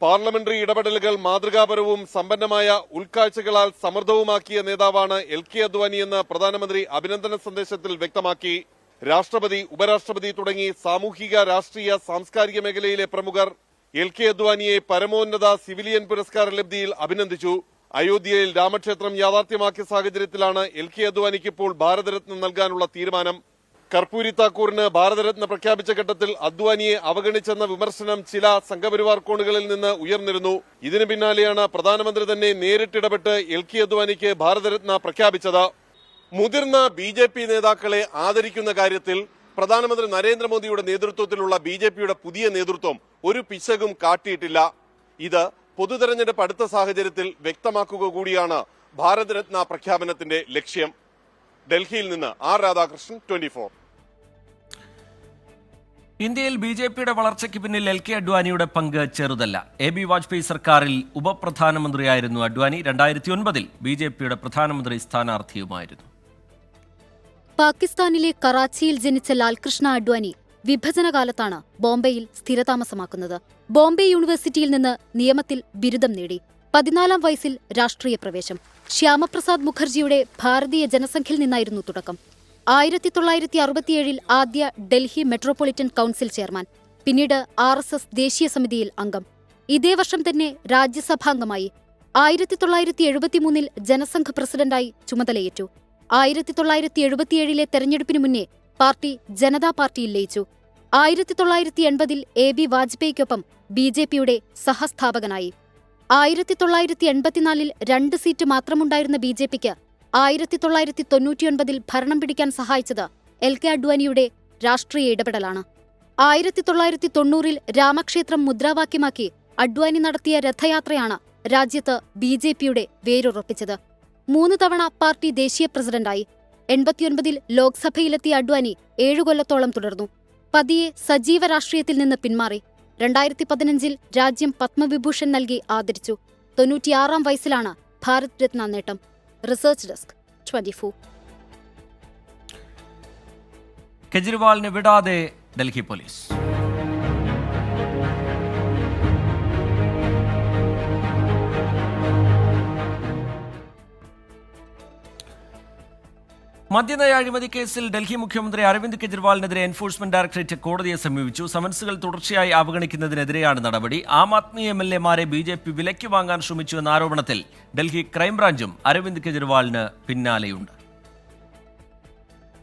പാർലമെന്ററി ഇടപെടലുകൾ മാതൃകാപരവും സമ്പന്നമായ ഉൾക്കാഴ്ചകളാൽ സമൃദ്ധവുമാക്കിയ നേതാവാണ് LK അദ്വാനി എന്ന് പ്രധാനമന്ത്രി അഭിനന്ദന സന്ദേശത്തിൽ വ്യക്തമാക്കി. രാഷ്ട്രപതി, ഉപരാഷ്ട്രപതി തുടങ്ങി സാമൂഹിക, രാഷ്ട്രീയ, സാംസ്കാരിക മേഖലയിലെ പ്രമുഖർ LK അദ്വാനിയെ പരമോന്നത സിവിലിയൻ പുരസ്കാര ലബ്ധിയിൽ അഭിനന്ദിച്ചു. അയോധ്യയിൽ രാമക്ഷേത്രം യാഥാർത്ഥ്യമാക്കിയ സാഹചര്യത്തിലാണ് LK അദ്വാനിക്ക് ഇപ്പോൾ ഭാരതരത്ന നൽകാനുള്ള തീരുമാനം. കർപ്പൂരി താക്കൂറിന് ഭാരതരത്ന പ്രഖ്യാപിച്ച ഘട്ടത്തിൽ അദ്വാനിയെ അവഗണിച്ചെന്ന വിമർശനം ചില സംഘപരിവാർ കോണുകളിൽ നിന്ന് ഉയർന്നിരുന്നു. ഇതിന് പിന്നാലെയാണ് പ്രധാനമന്ത്രി തന്നെ നേരിട്ടിടപെട്ട് LK അദ്വാനിക്ക് ഭാരതരത്ന പ്രഖ്യാപിച്ചത്. മുതിർന്ന BJP നേതാക്കളെ ആദരിക്കുന്ന കാര്യത്തിൽ പ്രധാനമന്ത്രി നരേന്ദ്രമോദിയുടെ നേതൃത്വത്തിലുള്ള BJPയുടെ പുതിയ നേതൃത്വം ഒരു പിശകും കാട്ടിയിട്ടില്ല. ഇത് പൊതുതെരഞ്ഞെടുപ്പ് അടുത്ത സാഹചര്യത്തിൽ വ്യക്തമാക്കുക കൂടിയാണ് ഭാരതരത്ന പ്രഖ്യാപനത്തിന്റെ ലക്ഷ്യം. ഡൽഹിയിൽ നിന്ന് R. രാധാകൃഷ്ണൻ, 24. ഇന്ത്യയിൽ BJPയുടെ വളർച്ചയ്ക്ക് പിന്നിൽ LK അഡ്വാനിയുടെ പങ്ക് ചെറുതല്ല. AB വാജ്പേയി സർക്കാരിൽ ഉപപ്രധാനമന്ത്രിയായിരുന്നു അഡ്വാനി. 2009-ൽ BJPയുടെ പ്രധാനമന്ത്രി സ്ഥാനാർത്ഥിയുമായിരുന്നു. പാകിസ്ഥാനിലെ കറാച്ചിയിൽ ജനിച്ച ലാൽകൃഷ്ണ അഡ്വാനി വിഭജനകാലത്താണ് ബോംബെയിൽ സ്ഥിരതാമസമാക്കുന്നത്. ബോംബെ യൂണിവേഴ്സിറ്റിയിൽ നിന്ന് നിയമത്തിൽ ബിരുദം നേടി. 14-ാം വയസ്സിൽ രാഷ്ട്രീയ പ്രവേശം. ശ്യാമപ്രസാദ് മുഖർജിയുടെ ഭാരതീയ ജനസംഘിൽ നിന്നായിരുന്നു തുടക്കം. 1967 ആദ്യ ഡൽഹി മെട്രോപൊളിറ്റൻ കൗൺസിൽ ചെയർമാൻ, പിന്നീട് RSS ദേശീയ സമിതിയിൽ അംഗം. ഇതേ വർഷം തന്നെ രാജ്യസഭാംഗമായി. 1973 ജനസംഘ് പ്രസിഡന്റായി ചുമതലയേറ്റു. 1977 തെരഞ്ഞെടുപ്പിന് മുന്നേ പാർട്ടി ജനതാ പാർട്ടിയിൽ ലയിച്ചു. 1980 AB വാജ്പേയിക്കൊപ്പം BJPയുടെ സഹസ്ഥാപകനായി. 1984 2 സീറ്റ് മാത്രമുണ്ടായിരുന്ന BJPക്ക് 1999 ഭരണം പിടിക്കാൻ സഹായിച്ചത് LK അഡ്വാനിയുടെ രാഷ്ട്രീയ ഇടപെടലാണ്. 1990 രാമക്ഷേത്രം മുദ്രാവാക്യമാക്കി അഡ്വാനി നടത്തിയ രഥയാത്രയാണ് രാജ്യത്ത് BJPയുടെ വേരുറപ്പിച്ചത്. 3 തവണ പാർട്ടി ദേശീയ പ്രസിഡന്റായി. 89 ലോക്സഭയിലെത്തിയ അഡ്വാനി 7 കൊല്ലത്തോളം തുടർന്നു. പതിയെ സജീവ രാഷ്ട്രീയത്തിൽ നിന്ന് പിന്മാറി. 2015 രാജ്യം പത്മവിഭൂഷൺ നൽകി ആദരിച്ചു. 96 വയസ്സിലാണ് ഭാരത് രത്ന നേട്ടം. Research desk 24. കെജ്രിവാളിനെ വിടാതെ ഡൽഹി പോലീസ്. മദ്യനയ അഴിമതി കേസിൽ ഡൽഹി മുഖ്യമന്ത്രി അരവിന്ദ് കെജ്രിവാളിനെതിരെ എൻഫോഴ്സ്മെന്റ് ഡയറക്ടറേറ്റ് കോടതിയെ സമീപിച്ചു. സമൻസുകൾ തുടർച്ചയായി അവഗണിക്കുന്നതിനെതിരെയാണ് നടപടി. ആം ആദ്മി MLA-മാരെ BJP വിലയ്ക്ക് വാങ്ങാൻ ശ്രമിച്ചു എന്ന ആരോപണത്തിൽ ഡൽഹി ക്രൈംബ്രാഞ്ചും അരവിന്ദ് കെജ്രിവാളിന് പിന്നാലെയുണ്ട്.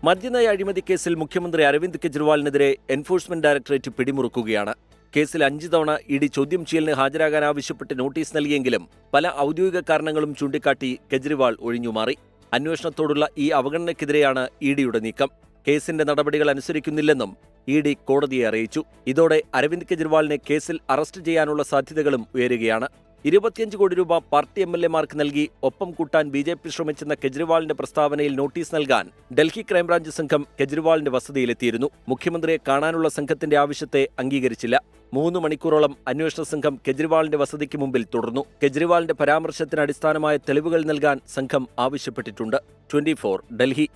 മദ്യനയ അഴിമതി കേസിൽ മുഖ്യമന്ത്രി അരവിന്ദ് കെജ്രിവാളിനെതിരെ എൻഫോഴ്സ്മെന്റ് ഡയറക്ടറേറ്റ് പിടിമുറുക്കുകയാണ്. കേസിൽ 5 തവണ ED ചോദ്യം ചെയ്യലിന് ഹാജരാകാൻ ആവശ്യപ്പെട്ട് നോട്ടീസ് നൽകിയെങ്കിലും പല ഔദ്യോഗിക കാരണങ്ങളും ചൂണ്ടിക്കാട്ടി കെജ്രിവാൾ ഒഴിഞ്ഞുമാറി. അന്വേഷണത്തോടുള്ള ഈ അവഗണനയ്ക്കെതിരെയാണ് EDയുടെ നീക്കം. കേസിന്റെ നടപടികൾ അനുസരിക്കുന്നില്ലെന്നും ED കോടതിയെ അറിയിച്ചു. ഇതോടെ അരവിന്ദ് കെജ്രിവാളിനെ കേസിൽ അറസ്റ്റ് ചെയ്യാനുള്ള സാധ്യതകളും ഉയരുകയാണ്. 25 കോടി രൂപ പാർട്ടി MLA-മാർക്ക് നൽകി ഒപ്പം കൂട്ടാൻ BJP ശ്രമിച്ചെന്ന കെജ്രിവാളിന്റെ പ്രസ്താവനയിൽ നോട്ടീസ് നൽകാൻ ഡൽഹി ക്രൈംബ്രാഞ്ച് സംഘം കെജ്രിവാളിന്റെ വസതിയിലെത്തിയിരുന്നു. മുഖ്യമന്ത്രിയെ കാണാനുള്ള സംഘത്തിന്റെ ആവശ്യത്തെ അംഗീകരിച്ചില്ല. 3 മണിക്കൂറോളം അന്വേഷണ സംഘം കെജ്രിവാളിന്റെ വസതിക്ക് മുമ്പിൽ തുടർന്നു. കെജ്രിവാളിന്റെ പരാമർശത്തിന് അടിസ്ഥാനമായ തെളിവുകൾ നൽകാൻ സംഘം ആവശ്യപ്പെട്ടിട്ടുണ്ട്. 24 ഡൽഹി.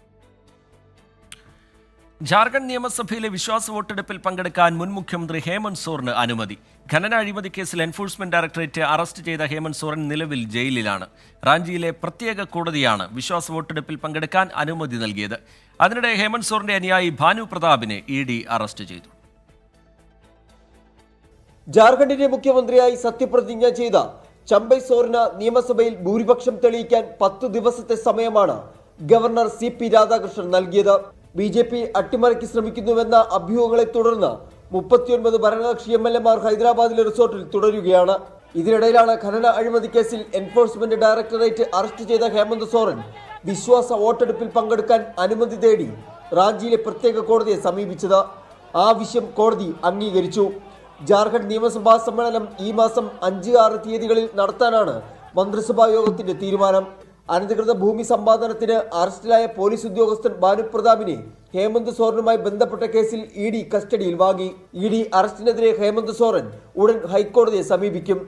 ജാർഖണ്ഡ് നിയമസഭയിലെ വിശ്വാസ വോട്ടെടുപ്പിൽ പങ്കെടുക്കാൻ മുൻ മുഖ്യമന്ത്രി ഹേമന്ത് സോറിന് അനുമതി. ഖനന അഴിമതി കേസിൽ എൻഫോഴ്സ്മെന്റ് ഡയറക്ടറേറ്റ് അറസ്റ്റ് ചെയ്ത ഹേമന്ത് സോറൻ നിലവിൽ ജയിലിലാണ്. റാഞ്ചിയിലെ പ്രത്യേക കോടതിയാണ് വിശ്വാസ വോട്ടെടുപ്പിൽ പങ്കെടുക്കാൻ അനുമതി നൽകിയത്. അതിനിടെ ഹേമന്ത് സോറിന്റെ അനുയായി ഭാനു പ്രതാപിനെ ED അറസ്റ്റ് ചെയ്തു. ജാർഖണ്ഡിന്റെ മുഖ്യമന്ത്രിയായി സത്യപ്രതിജ്ഞ ചെയ്ത ചമ്പൈ സോറിന് നിയമസഭയിൽ ഭൂരിപക്ഷം തെളിയിക്കാൻ 10 ദിവസത്തെ സമയമാണ് ഗവർണർ CP രാധാകൃഷ്ണൻ നൽകിയത്. BJP അട്ടിമറിക്ക് ശ്രമിക്കുന്നുവെന്ന അഭ്യൂഹങ്ങളെ തുടർന്ന് 39 ഭരണകക്ഷി MLA-മാർ ഹൈദരാബാദിലെ റിസോർട്ടിൽ തുടരുകയാണ്. ഇതിനിടയിലാണ് ഖനന അഴിമതി കേസിൽ എൻഫോഴ്സ്മെന്റ് ഡയറക്ടറേറ്റ് അറസ്റ്റ് ചെയ്ത ഹേമന്ത് സോറൻ വിശ്വാസ വോട്ടെടുപ്പിൽ പങ്കെടുക്കാൻ അനുമതി തേടി റാഞ്ചിയിലെ പ്രത്യേക കോടതിയെ സമീപിച്ചത്. ആവശ്യം കോടതി അംഗീകരിച്ചു. ജാർഖണ്ഡ് നിയമസഭാ സമ്മേളനം ഈ മാസം 5-6 തീയതികളിൽ നടത്താനാണ് മന്ത്രിസഭാ യോഗത്തിന്റെ തീരുമാനം. അനധികൃത ഭൂമി സമ്പാദനത്തിന് അറസ്റ്റിലായ പോലീസ് ഉദ്യോഗസ്ഥൻ ഭാനു പ്രതാപിനെ ഹേമന്ത് സോറനുമായി ബന്ധപ്പെട്ട കേസിൽ ED കസ്റ്റഡിയിൽ വാങ്ങി. ED അറസ്റ്റിനെതിരെ ഹേമന്ത് സോറൻ ഉടൻ ഹൈക്കോടതിയെ സമീപിക്കും.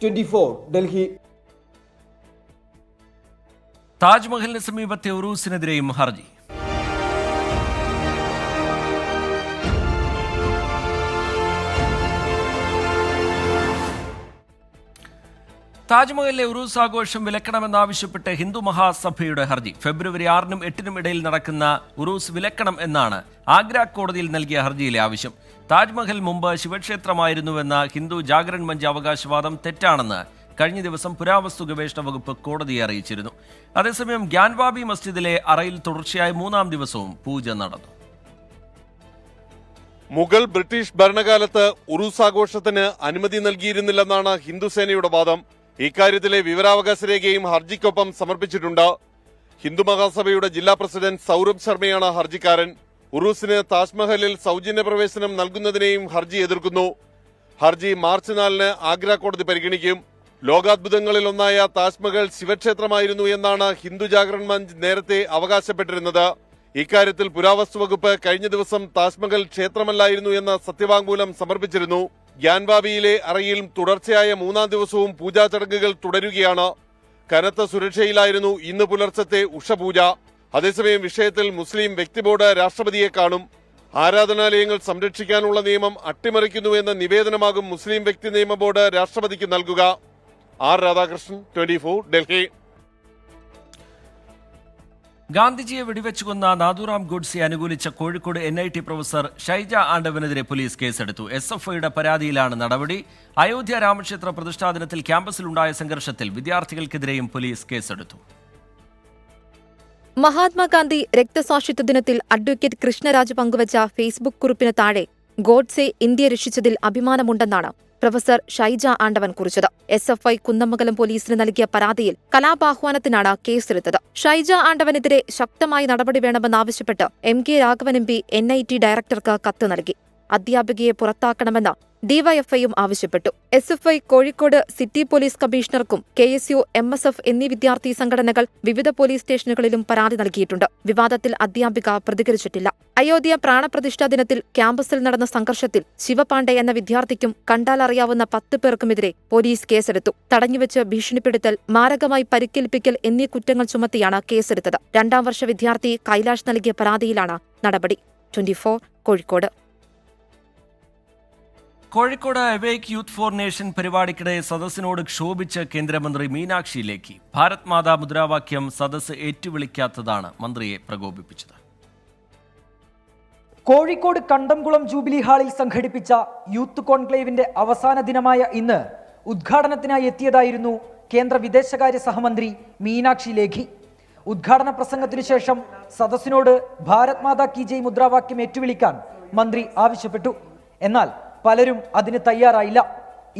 24 ഡൽഹി. താജ്മഹലിന് സമീപത്തെ ഉറൂസിനെതിരെയും ഹർജി. താജ്മഹലിലെ ഉറൂസ് ആഘോഷം വിലക്കണമെന്നാവശ്യപ്പെട്ട് ഹിന്ദു മഹാസഭയുടെ ഹർജി. ഫെബ്രുവരി 6-നും 8-നും ഇടയിൽ നടക്കുന്ന ഉറൂസ് വിലക്കണം എന്നാണ് ആഗ്ര കോടതിയിൽ നൽകിയ ഹർജിയിലെ ആവശ്യം. താജ്മഹൽ മുമ്പ് ശിവക്ഷേത്രമായിരുന്നുവെന്ന ഹിന്ദു ജാഗരൺ മഞ്ച് അവകാശവാദം തെറ്റാണെന്ന് കഴിഞ്ഞ ദിവസം പുരാവസ്തു ഗവേഷണ വകുപ്പ് കോടതിയെ അറിയിച്ചിരുന്നു. അതേസമയം ഗ്യാൻവാബി മസ്ജിദിലെ അറയിൽ തുടർച്ചയായ 3-ാം ദിവസവും പൂജ നടന്നു. മുഗൾ ബ്രിട്ടീഷ് ഭരണകാലത്ത് ഉറൂസ് ആഘോഷത്തിന് അനുമതി നൽകിയിരുന്നില്ലെന്നാണ് ഹിന്ദുസേനയുടെ വാദം. ഇക്കാര്യത്തിലെ വിവരാവകാശ രേഖയും ഹർജിക്കൊപ്പം സമർപ്പിച്ചിട്ടുണ്ട്. ഹിന്ദു മഹാസഭയുടെ ജില്ലാ പ്രസിഡന്റ് സൗരഭ് ശർമ്മയാണ് ഹർജിക്കാരൻ. ഉറൂസിന് താജ്മഹലിൽ സൗജന്യ പ്രവേശനം നൽകുന്നതിനെയും ഹർജി എതിർക്കുന്നു. ഹർജി മാർച്ച് 4-ന് ആഗ്ര കോടതി പരിഗണിക്കും. ലോകാത്ഭുതങ്ങളിൽ ഒന്നായ താജ്മഹൽ ശിവക്ഷേത്രമായിരുന്നു എന്നാണ് ഹിന്ദു ജാഗരൺ മഞ്ച് നേരത്തെ അവകാശപ്പെട്ടിരുന്നത്. ഇക്കാര്യത്തിൽ പുരാവസ്തു വകുപ്പ് കഴിഞ്ഞ ദിവസം താജ്മഹൽ ക്ഷേത്രമല്ലായിരുന്നു എന്ന സത്യവാങ്മൂലം സമർപ്പിച്ചിരുന്നു. ഗ്യാൻവാബിയിലെ അറയിൽ തുടർച്ചയായ 3-ാം ദിവസവും പൂജാ ചടങ്ങുകൾ തുടരുകയാണ്. കനത്ത സുരക്ഷയിലായിരുന്നു ഇന്ന് പുലർച്ചത്തെ ഉഷപൂജ. അതേസമയം വിഷയത്തിൽ മുസ്ലിം വ്യക്തി ബോർഡ് രാഷ്ട്രപതിയെ കാണും. ആരാധനാലയങ്ങൾ സംരക്ഷിക്കാനുള്ള നിയമം അട്ടിമറിക്കുന്നുവെന്ന നിവേദനമാകും മുസ്ലിം വ്യക്തി നിയമ ബോർഡ് രാഷ്ട്രപതിക്ക് നൽകുക. ആർ രാധാകൃഷ്ണൻ, 24 ഡൽഹി. ഗാന്ധിജിയെ വെടിവെച്ചു കൊന്ന നാഥുറാം ഗോഡ്സെ അനുകൂലിച്ച കോഴിക്കോട് NIT പ്രൊഫസർ ഷൈജ ആണ്ടവനെതിരെ പോലീസ് കേസെടുത്തു. SFIയുടെ പരാതിയിലാണ് നടപടി. അയോധ്യ രാമക്ഷേത്ര പ്രതിഷ്ഠാ ദിനത്തിൽ ക്യാമ്പസിലുണ്ടായ സംഘർഷത്തിൽ വിദ്യാർത്ഥികൾക്കെതിരെയും പോലീസ് കേസെടുത്തു. മഹാത്മാഗാന്ധി രക്തസാക്ഷിത്വ ദിനത്തിൽ അഡ്വക്കേറ്റ് കൃഷ്ണരാജ് പങ്കുവച്ച ഫേസ്ബുക്ക് കുറിപ്പിന് താഴെ ഗോഡ്സെ ഇന്ത്യയെ രക്ഷിച്ചതിൽ അഭിമാനമുണ്ടെന്നാണ് പ്രൊഫസർ ഷൈജ ആണ്ടവൻ കുറിച്ചത്. SFI കുന്നമംഗലം പോലീസിന് നൽകിയ പരാതിയിൽ കലാപാഹ്വാനത്തിനാണ് കേസെടുത്തത്. ഷൈജ ആണ്ടവനെതിരെ ശക്തമായ നടപടി വേണമെന്നാവശ്യപ്പെട്ട് MK രാഘവൻ MP NIT ഡയറക്ടർക്ക് കത്ത് നൽകി. അധ്യാപികയെ പുറത്താക്കണമെന്ന് DYFIയും ആവശ്യപ്പെട്ടു. SFI കോഴിക്കോട് സിറ്റി പോലീസ് കമ്മീഷണർക്കും KSU, MSF എന്നീ വിദ്യാർത്ഥി സംഘടനകൾ വിവിധ പോലീസ് സ്റ്റേഷനുകളിലും പരാതി നൽകിയിട്ടുണ്ട്. വിവാദത്തിൽ അധ്യാപിക പ്രതികരിച്ചിട്ടില്ല. അയോധ്യ പ്രാണപ്രതിഷ്ഠാ ദിനത്തിൽ ക്യാമ്പസിൽ നടന്ന സംഘർഷത്തിൽ ശിവപാണ്ഡെ എന്ന വിദ്യാർത്ഥിക്കും കണ്ടാലറിയാവുന്ന 10 പേർക്കുമെതിരെ പോലീസ് കേസെടുത്തു. തടഞ്ഞുവെച്ച് ഭീഷണിപ്പെടുത്തൽ, മാരകമായി പരിക്കേൽപ്പിക്കൽ എന്നീ കുറ്റങ്ങൾ ചുമത്തിയാണ് കേസെടുത്തത്. 2ാം വർഷ വിദ്യാർത്ഥി കൈലാഷ് നൽകിയ പരാതിയിലാണ് നടപടി. 24 കോഴിക്കോട്. Kozhikode awake youth for nation പരിപാടിക്കിടെ സദസ്സിനോട് ക്ഷോഭിച്ച് കേന്ദ്രമന്ത്രി മീനാക്ഷി ലേഖി. ഭാരത് മാതാ മുദ്രാവാക്യം സദസ്സ് ഏറ്റുവിളിക്കാത്തതാണ് മന്ത്രിയെ പ്രകോപിപ്പിച്ചത്. കോഴിക്കോട് കണ്ടംകുളം ജൂബിലി ഹാളിൽ സംഘടിപ്പിച്ച യൂത്ത് കോൺക്ലേവിന്റെ അവസാന ദിനമായ ഇന്ന് ഉദ്ഘാടനത്തിനായി എത്തിയതായിരുന്നു കേന്ദ്ര വിദേശകാര്യ സഹമന്ത്രി മീനാക്ഷി ലേഖി. ഉദ്ഘാടന പ്രസംഗത്തിനു ശേഷം സദസ്സിനോട് ഭാരത് മാതാ കി ജയ് മുദ്രാവാക്യം ഏറ്റുവിളിക്കാൻ മന്ത്രി ആവശ്യപ്പെട്ടു. എന്നാൽ പലരും അതിന് തയ്യാറായില്ല.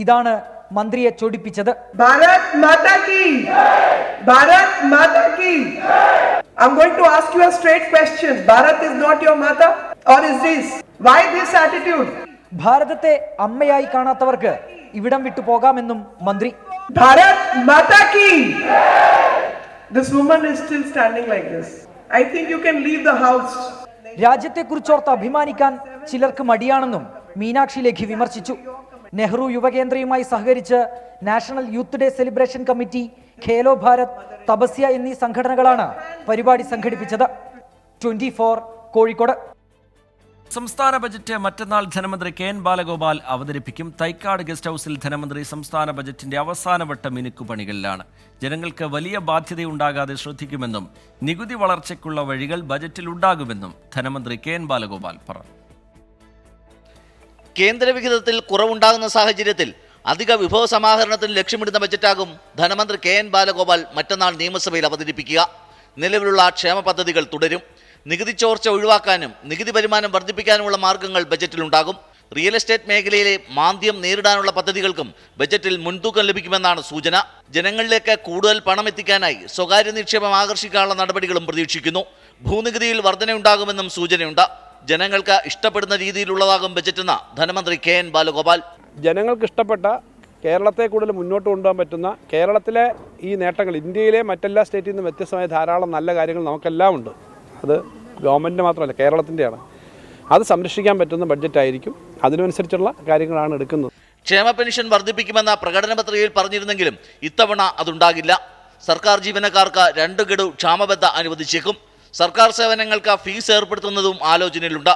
ഇതാണ് മന്ത്രിയെ ചൊടിപ്പിച്ചത്. ഭാരത് മാതാ കി, ഭാരത് മാതാ കി. I'm going to ask you a straight question. Bharat is not your mother, or is this? Why this attitude? ഭാരതത്തെ അമ്മയായി കാണാത്തവർക്ക് ഇവിടം വിട്ടു പോകാമെന്നും മന്ത്രി. ഭാരത് മാതാ കി. This woman is still standing like this. I think you can leave the house. രാജ്യത്തെക്കുറിച്ചോർത്ത് അഭിമാനിക്കാൻ ചിലർക്ക് മടിയാണെന്നും മീനാക്ഷി ലേഖി വിമർശിച്ചു. നെഹ്റു യുവകേന്ദ്രയുമായി സഹകരിച്ച് national youth day celebration committee, Khelo Bharat, Tapasya എന്നീ സംഘടനകളാണ് പരിപാടി സംഘടിപ്പിച്ചത്. 24 കോഴിക്കോട്. സംസ്ഥാന ബജറ്റ് മറ്റന്നാൾ ധനമന്ത്രി KN ബാലഗോപാൽ അവതരിപ്പിക്കും. തൈക്കാട് ഗസ്റ്റ് ഹൌസിൽ ധനമന്ത്രി സംസ്ഥാന ബജറ്റിന്റെ അവസാനവട്ട മിനുക്കുപണികളിലാണ്. ജനങ്ങൾക്ക് വലിയ ബാധ്യതയുണ്ടാകാതെ ശ്രദ്ധിക്കുമെന്നും നികുതി വളർച്ചയ്ക്കുള്ള വഴികൾ ബജറ്റിൽ ഉണ്ടാകുമെന്നും ധനമന്ത്രി KN ബാലഗോപാൽ പറഞ്ഞു. കേന്ദ്രവിഹിതത്തിൽ കുറവുണ്ടാകുന്ന സാഹചര്യത്തിൽ അധിക വിഭവ സമാഹരണത്തിന് ലക്ഷ്യമിടുന്ന ബജറ്റാകും ധനമന്ത്രി KN ബാലഗോപാൽ മറ്റന്നാൾ നിയമസഭയിൽ അവതരിപ്പിക്കുക. നിലവിലുള്ള ക്ഷേമ പദ്ധതികൾ തുടരും. നികുതി ചോർച്ച ഒഴിവാക്കാനും നികുതി വരുമാനം വർദ്ധിപ്പിക്കാനുമുള്ള മാർഗങ്ങൾ ബജറ്റിലുണ്ടാകും. റിയൽ എസ്റ്റേറ്റ് മേഖലയിലെ മാന്ദ്യം നേരിടാനുള്ള പദ്ധതികൾക്കും ബജറ്റിൽ മുൻതൂക്കം ലഭിക്കുമെന്നാണ് സൂചന. ജനങ്ങളിലേക്ക് കൂടുതൽ പണം എത്തിക്കാനായി സ്വകാര്യ നിക്ഷേപം ആകർഷിക്കാനുള്ള നടപടികളും പ്രതീക്ഷിക്കുന്നു. ഭൂനികുതിയിൽ വർധനയുണ്ടാകുമെന്നും സൂചനയുണ്ട്. ജനങ്ങൾക്ക് ഇഷ്ടപ്പെടുന്ന രീതിയിലുള്ളതാകും ബജറ്റെന്ന് ധനമന്ത്രി KN ബാലഗോപാൽ. ജനങ്ങൾക്ക് ഇഷ്ടപ്പെട്ട, കേരളത്തെ കൂടുതൽ മുന്നോട്ട് കൊണ്ടുപോകാൻ പറ്റുന്ന, കേരളത്തിലെ ഈ നേട്ടങ്ങൾ ഇന്ത്യയിലെ മറ്റെല്ലാ സ്റ്റേറ്റിൽ നിന്നും വ്യത്യസ്തമായ ധാരാളം നല്ല കാര്യങ്ങൾ നമുക്കെല്ലാം ഉണ്ട്. അത് ഗവൺമെൻറ്റിൻ്റെ മാത്രമല്ല, കേരളത്തിൻ്റെയാണ്. അത് സംരക്ഷിക്കാൻ പറ്റുന്ന ബഡ്ജറ്റായിരിക്കും. അതിനനുസരിച്ചുള്ള കാര്യങ്ങളാണ് എടുക്കുന്നത്. ക്ഷേമ പെൻഷൻ വർദ്ധിപ്പിക്കുമെന്ന പ്രകടന പത്രികയിൽ പറഞ്ഞിരുന്നെങ്കിലും ഇത്തവണ അതുണ്ടാകില്ല. സർക്കാർ ജീവനക്കാർക്ക് 2 ഗഡു ക്ഷാമബത്ത അനുവദിച്ചേക്കും. സർക്കാർ സേവനങ്ങൾക്ക് ഫീസ് ഏർപ്പെടുത്തുന്നതും ആലോചനയിലുണ്ട്.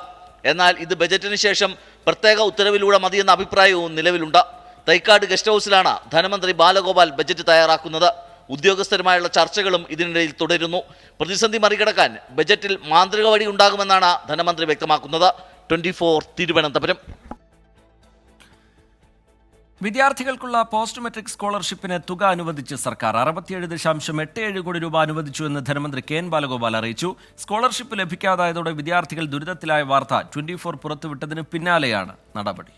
എന്നാൽ ഇത് ബജറ്റിന് ശേഷം പ്രത്യേക ഉത്തരവിലൂടെ മതിയെന്ന അഭിപ്രായവും നിലവിലുണ്ട്. തൈക്കാട് ഗസ്റ്റ് ഹൌസിലാണ് ധനമന്ത്രി ബാലഗോപാൽ ബജറ്റ് തയ്യാറാക്കുന്നത്. ഉദ്യോഗസ്ഥരുമായുള്ള ചർച്ചകളും ഇതിനിടയിൽ തുടരുന്നു. പ്രതിസന്ധി മറികടക്കാൻ ബജറ്റിൽ മാന്ത്രിക വഴി ഉണ്ടാകുമെന്നാണ് ധനമന്ത്രി വ്യക്തമാക്കുന്നത്. 24 തിരുവനന്തപുരം. വിദ്യാർത്ഥികൾക്കുള്ള പോസ്റ്റ് മെട്രിക് സ്കോളർഷിപ്പിന് തുക അനുവദിച്ച് സർക്കാർ 67.87 കോടി രൂപ അനുവദിച്ചുവെന്ന് ധനമന്ത്രി KN ബാലഗോപാൽ അറിയിച്ചു. സ്കോളർഷിപ്പ് ലഭിക്കാതായതോടെ വിദ്യാർത്ഥികൾ ദുരിതത്തിലായ വാർത്ത 24 പുറത്തുവിട്ടതിന് പിന്നാലെയാണ് നടപടി.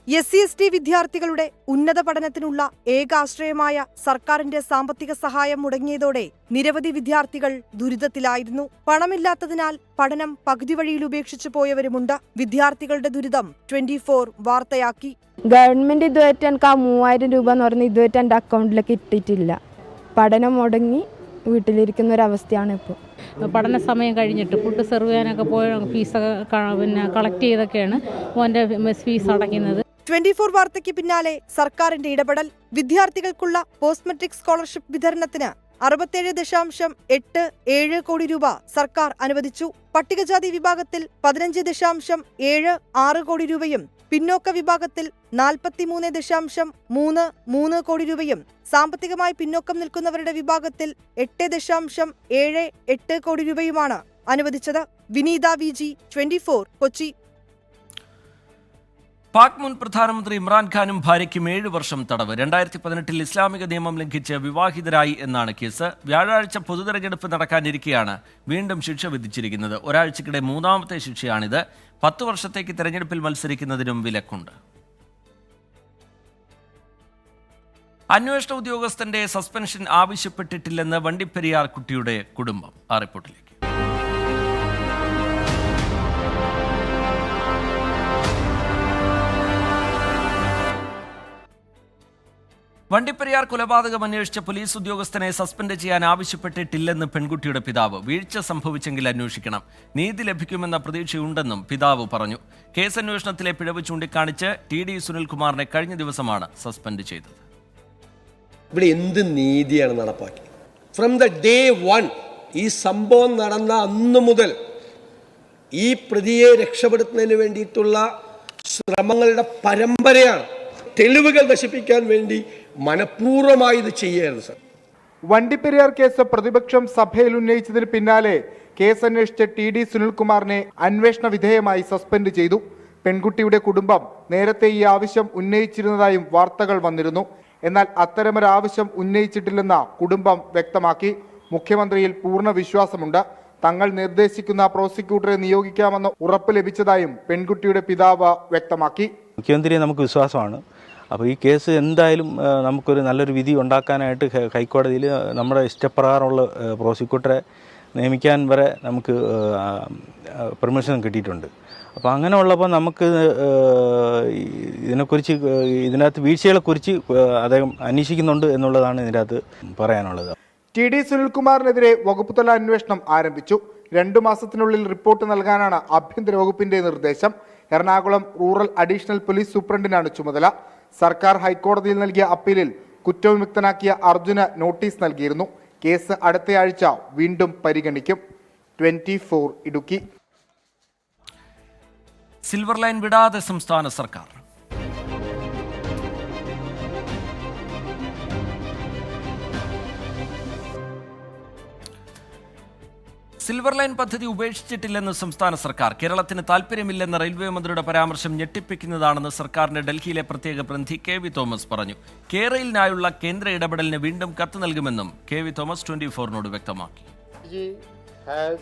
SC/ST വിദ്യാർത്ഥികളുടെ ഉന്നത പഠനത്തിനുള്ള ഏകാശ്രയമായ സർക്കാരിന്റെ സാമ്പത്തിക സഹായം മുടങ്ങിയതോടെ നിരവധി വിദ്യാർത്ഥികൾ ദുരിതത്തിലായിരുന്നു. പണമില്ലാത്തതിനാൽ പഠനം പകുതി വഴിയിൽ ഉപേക്ഷിച്ചു പോയവരുമുണ്ട്. വിദ്യാർത്ഥികളുടെ ദുരിതം 24 വാർത്തയാക്കി. ഗവൺമെന്റ് ഇതുവരെ എനിക്ക് 3000 രൂപ എന്ന് പറഞ്ഞ് ഇതുവരെ എൻ്റെ അക്കൗണ്ടിലേക്ക് ഇട്ടിട്ടില്ല. പഠനം മുടങ്ങി വീട്ടിലിരിക്കുന്ന ഒരവസ്ഥയാണ് ഇപ്പോൾ. പഠന സമയം കഴിഞ്ഞിട്ട് ഫുഡ് സെർവ് ചെയ്യാനൊക്കെ പോയ ഫീസ് കളക്ട് ചെയ്തൊക്കെയാണ് മോൻ്റെ മെസ് ഫീസ് അടയ്ക്കുന്നത്. 24 വാർത്തയ്ക്ക് പിന്നാലെ സർക്കാരിന്റെ ഇടപെടൽ. വിദ്യാർത്ഥികൾക്കുള്ള പോസ്റ്റ് മെട്രിക് സ്കോളർഷിപ്പ് വിതരണത്തിന് 67.87 കോടി രൂപ സർക്കാർ അനുവദിച്ചു. പട്ടികജാതി വിഭാഗത്തിൽ 15.76 കോടി രൂപയും പിന്നോക്ക വിഭാഗത്തിൽ 43.33 കോടി രൂപയും സാമ്പത്തികമായി പിന്നോക്കം നിൽക്കുന്നവരുടെ വിഭാഗത്തിൽ 8.78 കോടി രൂപയുമാണ് അനുവദിച്ചത്. വിനീത VG 24 കൊച്ചി. പാക് മുൻ പ്രധാനമന്ത്രി ഇമ്രാൻഖാനും ഭാര്യയ്ക്കും 7 വർഷം തടവ്. 2018 ഇസ്ലാമിക നിയമം ലംഘിച്ച് വിവാഹിതരായി എന്നാണ് കേസ്. വ്യാഴാഴ്ച പൊതുതെരഞ്ഞെടുപ്പ് നടക്കാനിരിക്കെയാണ് വീണ്ടും ശിക്ഷ വിധിച്ചിരിക്കുന്നത്. ഒരാഴ്ചക്കിടെ 3ാമത്തെ ശിക്ഷയാണിത്. 10 വർഷത്തേക്ക് തെരഞ്ഞെടുപ്പിൽ മത്സരിക്കുന്നതിനും വിലക്കുണ്ട്. അന്വേഷണ ഉദ്യോഗസ്ഥന്റെ സസ്പെൻഷൻ ആവശ്യപ്പെട്ടിട്ടില്ലെന്ന് വണ്ടിപ്പെരിയാർ കുട്ടിയുടെ കുടുംബം. ആ റിപ്പോർട്ടിലേക്ക്. വണ്ടിപ്പെരിയാർ കൊലപാതകം അന്വേഷിച്ച പോലീസ് ഉദ്യോഗസ്ഥനെ സസ്പെൻഡ് ചെയ്യാൻ ആവശ്യപ്പെട്ടിട്ടില്ലെന്ന് പെൺകുട്ടിയുടെ പിതാവ്. വീഴ്ച സംഭവിച്ചെങ്കിൽ അന്വേഷിക്കണം, നീതി ലഭിക്കുമെന്ന പ്രതീക്ഷയുണ്ടെന്നും പിതാവ് പറഞ്ഞു. കേസ് അന്വേഷണത്തിലെ പിഴവ് ചൂണ്ടിക്കാണിച്ച് TD സുനിൽകുമാറിനെ കഴിഞ്ഞ ദിവസമാണ് സസ്പെൻഡ് ചെയ്തത്. ഇവിടെ എന്ത് നീതിയാണ് നടപ്പാക്കിയത്? ഫ്രം ദ ഡേ 1 ഈ സംഭവം നടന്ന അന്നു മുതൽ ഈ പ്രതിയെ രക്ഷപ്പെടുത്തുന്നതിന് വേണ്ടിയിട്ടുള്ള ശ്രമങ്ങളുടെ പരമ്പരയാണ്. തെളിവുകൾ നശിപ്പിക്കാൻ വേണ്ടി മനഃപൂർവ്വമായി ഇത് ചെയ്യായിരുന്നു സർ. വണ്ടിപ്പെരിയാർ കേസ് പ്രതിപക്ഷം സഭയിൽ ഉന്നയിച്ചതിന് പിന്നാലെ കേസ് അന്വേഷിച്ച TD സുനിൽകുമാറിനെ അന്വേഷണ വിധേയമായി സസ്പെൻഡ് ചെയ്തു. പെൺകുട്ടിയുടെ കുടുംബം നേരത്തെ ഈ ആവശ്യം ഉന്നയിച്ചിരുന്നതായും വാർത്തകൾ വന്നിരുന്നു. എന്നാൽ അത്തരമൊരു ആവശ്യം ഉന്നയിച്ചിട്ടില്ലെന്ന് കുടുംബം വ്യക്തമാക്കി. മുഖ്യമന്ത്രിയിൽ പൂർണ്ണ വിശ്വാസമുണ്ട്. തങ്ങൾ നിർദ്ദേശിക്കുന്ന പ്രോസിക്യൂട്ടറെ നിയോഗിക്കാമെന്ന് ഉറപ്പ് ലഭിച്ചതായും പെൺകുട്ടിയുടെ പിതാവ് വ്യക്തമാക്കി. മുഖ്യമന്ത്രിയെ നമുക്ക് വിശ്വാസമാണ്. അപ്പോൾ ഈ കേസ് എന്തായാലും നമുക്കൊരു നല്ലൊരു വിധി ഉണ്ടാക്കാനായിട്ട് ഹൈക്കോടതിയിൽ നമ്മുടെ ഇഷ്ടപ്രകാരമുള്ള പ്രോസിക്യൂട്ടറെ നിയമിക്കാൻ വരെ നമുക്ക് പെർമിഷൻ കിട്ടിയിട്ടുണ്ട്. അപ്പോൾ അങ്ങനെ ഉള്ളപ്പോൾ നമുക്ക് ഇതിനകത്ത് വീഴ്ചകളെക്കുറിച്ച് അദ്ദേഹം അന്വേഷിക്കുന്നുണ്ട് എന്നുള്ളതാണ് ഇതിനകത്ത് പറയാനുള്ളത്. TD സുനിൽകുമാറിനെതിരെ വകുപ്പുതല അന്വേഷണം ആരംഭിച്ചു. 2 മാസത്തിനുള്ളിൽ റിപ്പോർട്ട് നൽകാനാണ് ആഭ്യന്തര വകുപ്പിന്റെ നിർദ്ദേശം. എറണാകുളം റൂറൽ അഡീഷണൽ പോലീസ് സൂപ്രണ്ടിനാണ് ചുമതല. സർക്കാർ ഹൈക്കോടതിയിൽ നൽകിയ അപ്പീലിൽ കുറ്റവിമുക്തനാക്കിയ അർജുന് നോട്ടീസ് നൽകിയിരുന്നു. കേസ് അടുത്തയാഴ്ച വീണ്ടും പരിഗണിക്കും. 24 ഇടുക്കി. സിൽവർ ലൈൻ വിടാതെ സംസ്ഥാന സർക്കാർ. സിൽവർ ലൈൻ പദ്ധതി ഉപേക്ഷിച്ചിട്ടില്ലെന്ന് സംസ്ഥാന സർക്കാർ. കേരളത്തിന് താൽപ്പര്യമില്ലെന്ന റെയിൽവേ മന്ത്രിയുടെ പരാമർശം ഞെട്ടിപ്പിക്കുന്നതാണെന്ന് സർക്കാരിന്റെ ഡൽഹിയിലെ പ്രത്യേക പ്രതിനിധി KV തോമസ് പറഞ്ഞു. കേരളയിനായുള്ള കേന്ദ്ര ഇടപെടലിന് വീണ്ടും കത്ത് നൽകുമെന്നും KV തോമസ് 24നോട് വ്യക്തമാക്കി.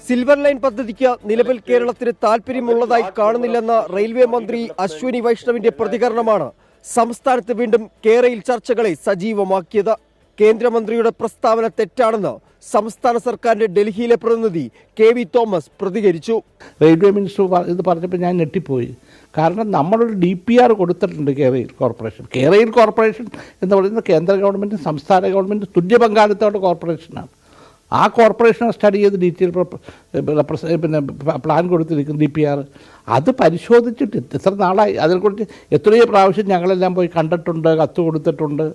സിൽവർ ലൈൻ പദ്ധതിക്ക് നിലവിൽ കേരളത്തിന് താൽപ്പര്യമുള്ളതായി കാണുന്നില്ലെന്ന റെയിൽവേ മന്ത്രി അശ്വിനി വൈഷ്ണവിന്റെ പ്രതികരണമാണ് സംസ്ഥാനത്ത് വീണ്ടും കേരയിൽ ചർച്ചകളെ സജീവമാക്കിയത്. കേന്ദ്രമന്ത്രിയുടെ പ്രസ്താവന തെറ്റാണെന്ന് സംസ്ഥാന സർക്കാരിന്റെ ഡൽഹിയിലെ പ്രതിനിധി KV തോമസ് പ്രതികരിച്ചു. റെയിൽവേ മിനിസ്റ്റർ ഇത് പറഞ്ഞപ്പോൾ ഞാൻ ഞെട്ടിപ്പോയി. കാരണം നമ്മളൊരു DPR കൊടുത്തിട്ടുണ്ട് കേരയിൽ കോർപ്പറേഷൻ. കേരയിൽ കോർപ്പറേഷൻ എന്ന് പറയുന്നത് കേന്ദ്ര ഗവൺമെൻറ്റും സംസ്ഥാന ഗവൺമെൻറ്റും തുല്യ പങ്കാളിത്തമുള്ള കോർപ്പറേഷനാണ്. ആ കോർപ്പറേഷനെ സ്റ്റഡി ചെയ്ത് ഡീറ്റെയിൽ പ്ലാൻ കൊടുത്തിരിക്കും DPR. അത് പരിശോധിച്ചിട്ട് എത്ര നാളായി, അതിനെക്കുറിച്ച് എത്രയോ പ്രാവശ്യം ഞങ്ങളെല്ലാം പോയി കണ്ടിട്ടുണ്ട്, കത്ത് കൊടുത്തിട്ടുണ്ട്.